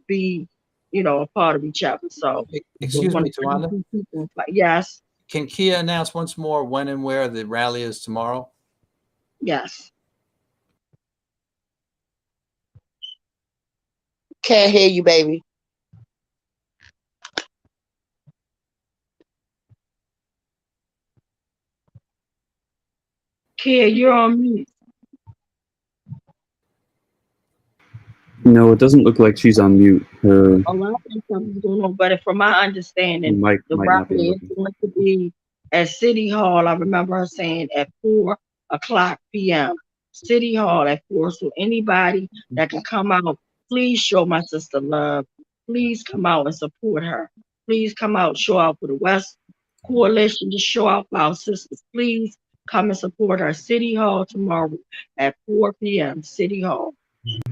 be, a part of each other. So, Excuse me, Tawanda. Yes. Can Kia announce once more when and where the rally is tomorrow? Yes. Can't hear you, baby. Kia, you're on mute. No, it doesn't look like she's on mute. Her A lot of something's going on, but from my understanding, mic the might not be robbery is working. going to be at City Hall. I remember her saying at 4:00 p.m. City Hall at 4. So anybody that can come out, please show my sister love. Please come out and support her. Please come out, show out for the West Coalition, just show out for our sisters. Please come and support her. City Hall tomorrow at 4 p.m. City Hall.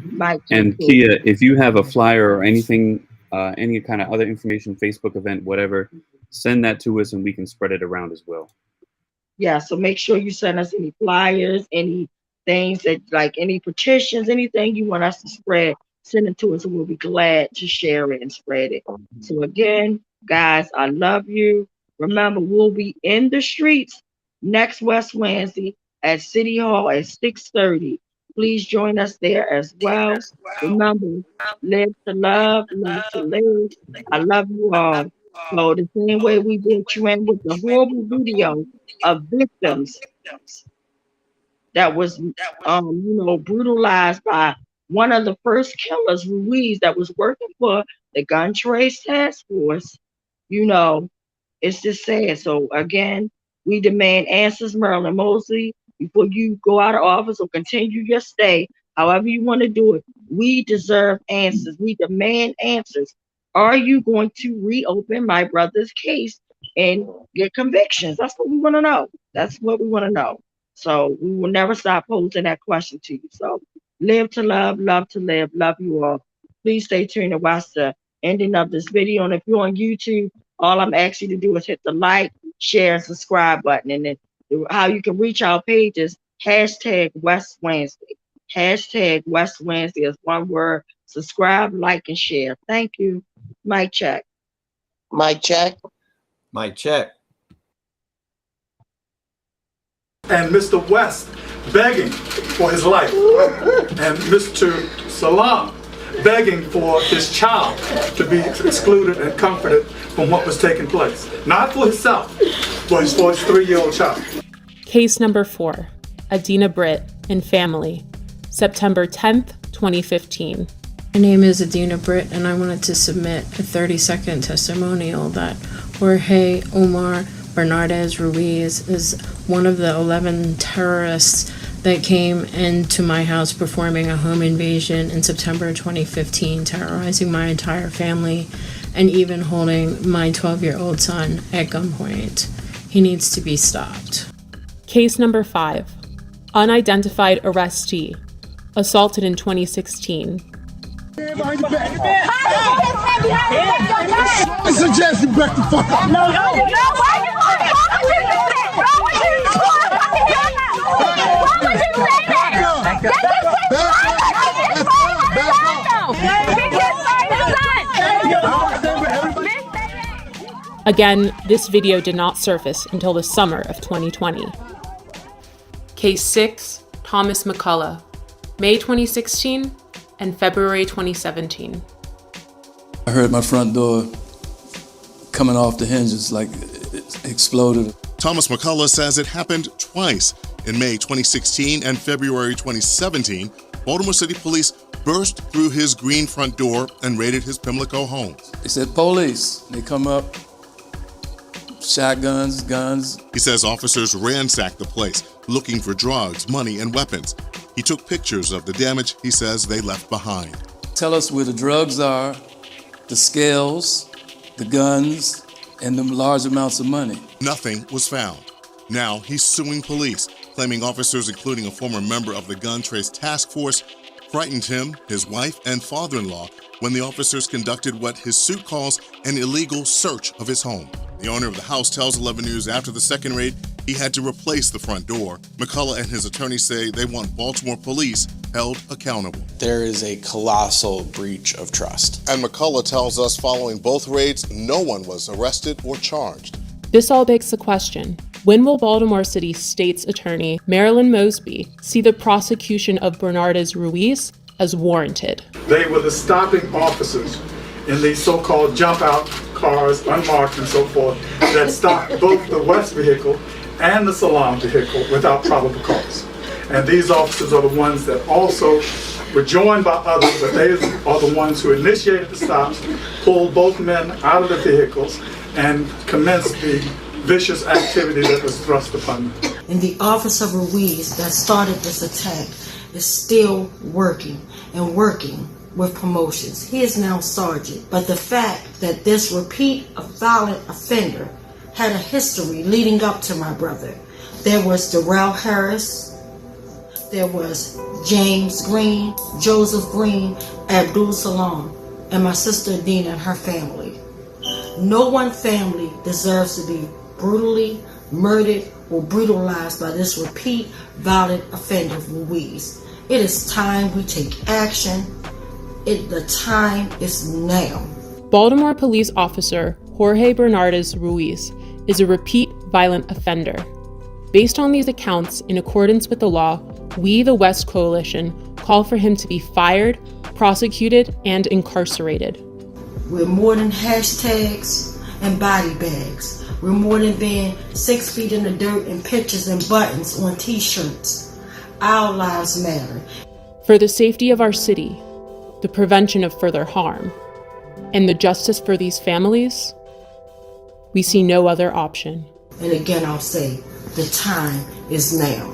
Mike, And Kia, if you have a flyer or anything, any kind of other information, Facebook event, whatever, send that to us and we can spread it around as well. yeah, so make sure you send us any flyers, any things that like any petitions, anything you want us to spread, send it to us and we'll be glad to share it and spread it. So again, guys, I love you. Remember, we'll be in the streets next West Wednesday at City Hall at 6:30. Please join us there as well. Remember, live to love, live to live. I love you all. So the same way we brought you in with the horrible video of victims that was, brutalized by one of the first killers, Ruiz, that was working for the Gun Trace Task Force. It's just sad. So again, we demand answers, Marilyn Mosley, before you go out of office or continue your stay, however you want to do it. We deserve answers. We demand answers. Are you going to reopen my brother's case and get convictions? That's what we want to know. That's what we want to know. So we will never stop posing that question to you. So live to love to live. Love you all. Please stay tuned and watch the ending of this video. And if you're on YouTube, all I'm asking you to do is hit the like, share, and subscribe button. And then how you can reach our pages, #West Wednesday. #West Wednesday is one word. Subscribe, like, and share. Thank you. Mic check. Mic check. Mic check. And Mr. West begging for his life, and Mr. Salam begging for his child to be excluded and comforted from what was taking place. Not for himself, but for his 3-year-old child. Case number 4, Adina Britt and family, September 10th, 2015. My name is Adina Britt, and I wanted to submit a 30-second testimonial that Jorge Omar Bernardez Ruiz is one of the 11 terrorists that came into my house performing a home invasion in September 2015, terrorizing my entire family and even holding my 12-year-old son at gunpoint. He needs to be stopped. Case number 5, unidentified arrestee, assaulted in 2016. I suggest you back the fuck up. No, why you Again, this video did not surface until the summer of 2020. Case 6, Thomas McCullough, May 2016 and February 2017. I heard my front door coming off the hinges like it exploded. Thomas McCullough says it happened twice. In May 2016 and February 2017, Baltimore City Police burst through his green front door and raided his Pimlico home. They said police. They come up, shotguns, guns. He says officers ransacked the place, looking for drugs, money, and weapons. He took pictures of the damage he says they left behind. Tell us where the drugs are, the scales, the guns, and the large amounts of money. Nothing was found. Now he's suing police, claiming officers, including a former member of the Gun Trace Task Force, frightened him, his wife, and father-in-law when the officers conducted what his suit calls an illegal search of his home. The owner of the house tells 11 News after the second raid, he had to replace the front door. McCullough and his attorney say they want Baltimore police held accountable. There is a colossal breach of trust. And McCullough tells us following both raids, no one was arrested or charged. This all begs the question, when will Baltimore City State's Attorney Marilyn Mosby see the prosecution of Bernardez Ruiz as warranted? They were the stopping officers in these so-called jump-out cars, unmarked and so forth, that stopped both the West vehicle and the Salam vehicle without probable cause. And these officers are the ones that also were joined by others, but they are the ones who initiated the stops, pulled both men out of the vehicles, and commenced the vicious activity that was thrust upon them. And the Officer Ruiz that started this attack is still working and working with promotions. He is now sergeant. But the fact that this repeat violent offender had a history leading up to my brother. There was Darrell Harris, there was James Green, Joseph Green, Abdul Salam, and my sister Dina and her family. No one family deserves to be brutally murdered or brutalized by this repeat violent offender Ruiz. It is time we take action. The time is now. Baltimore police officer Jorge Bernardes Ruiz is a repeat violent offender. Based on these accounts, in accordance with the law, we, the West Coalition, call for him to be fired, prosecuted, and incarcerated. We're more than hashtags and body bags. We're more than being 6 feet in the dirt and pictures and buttons on t-shirts. Our lives matter. For the safety of our city, the prevention of further harm, and the justice for these families, we see no other option. And again, I'll say, the time is now.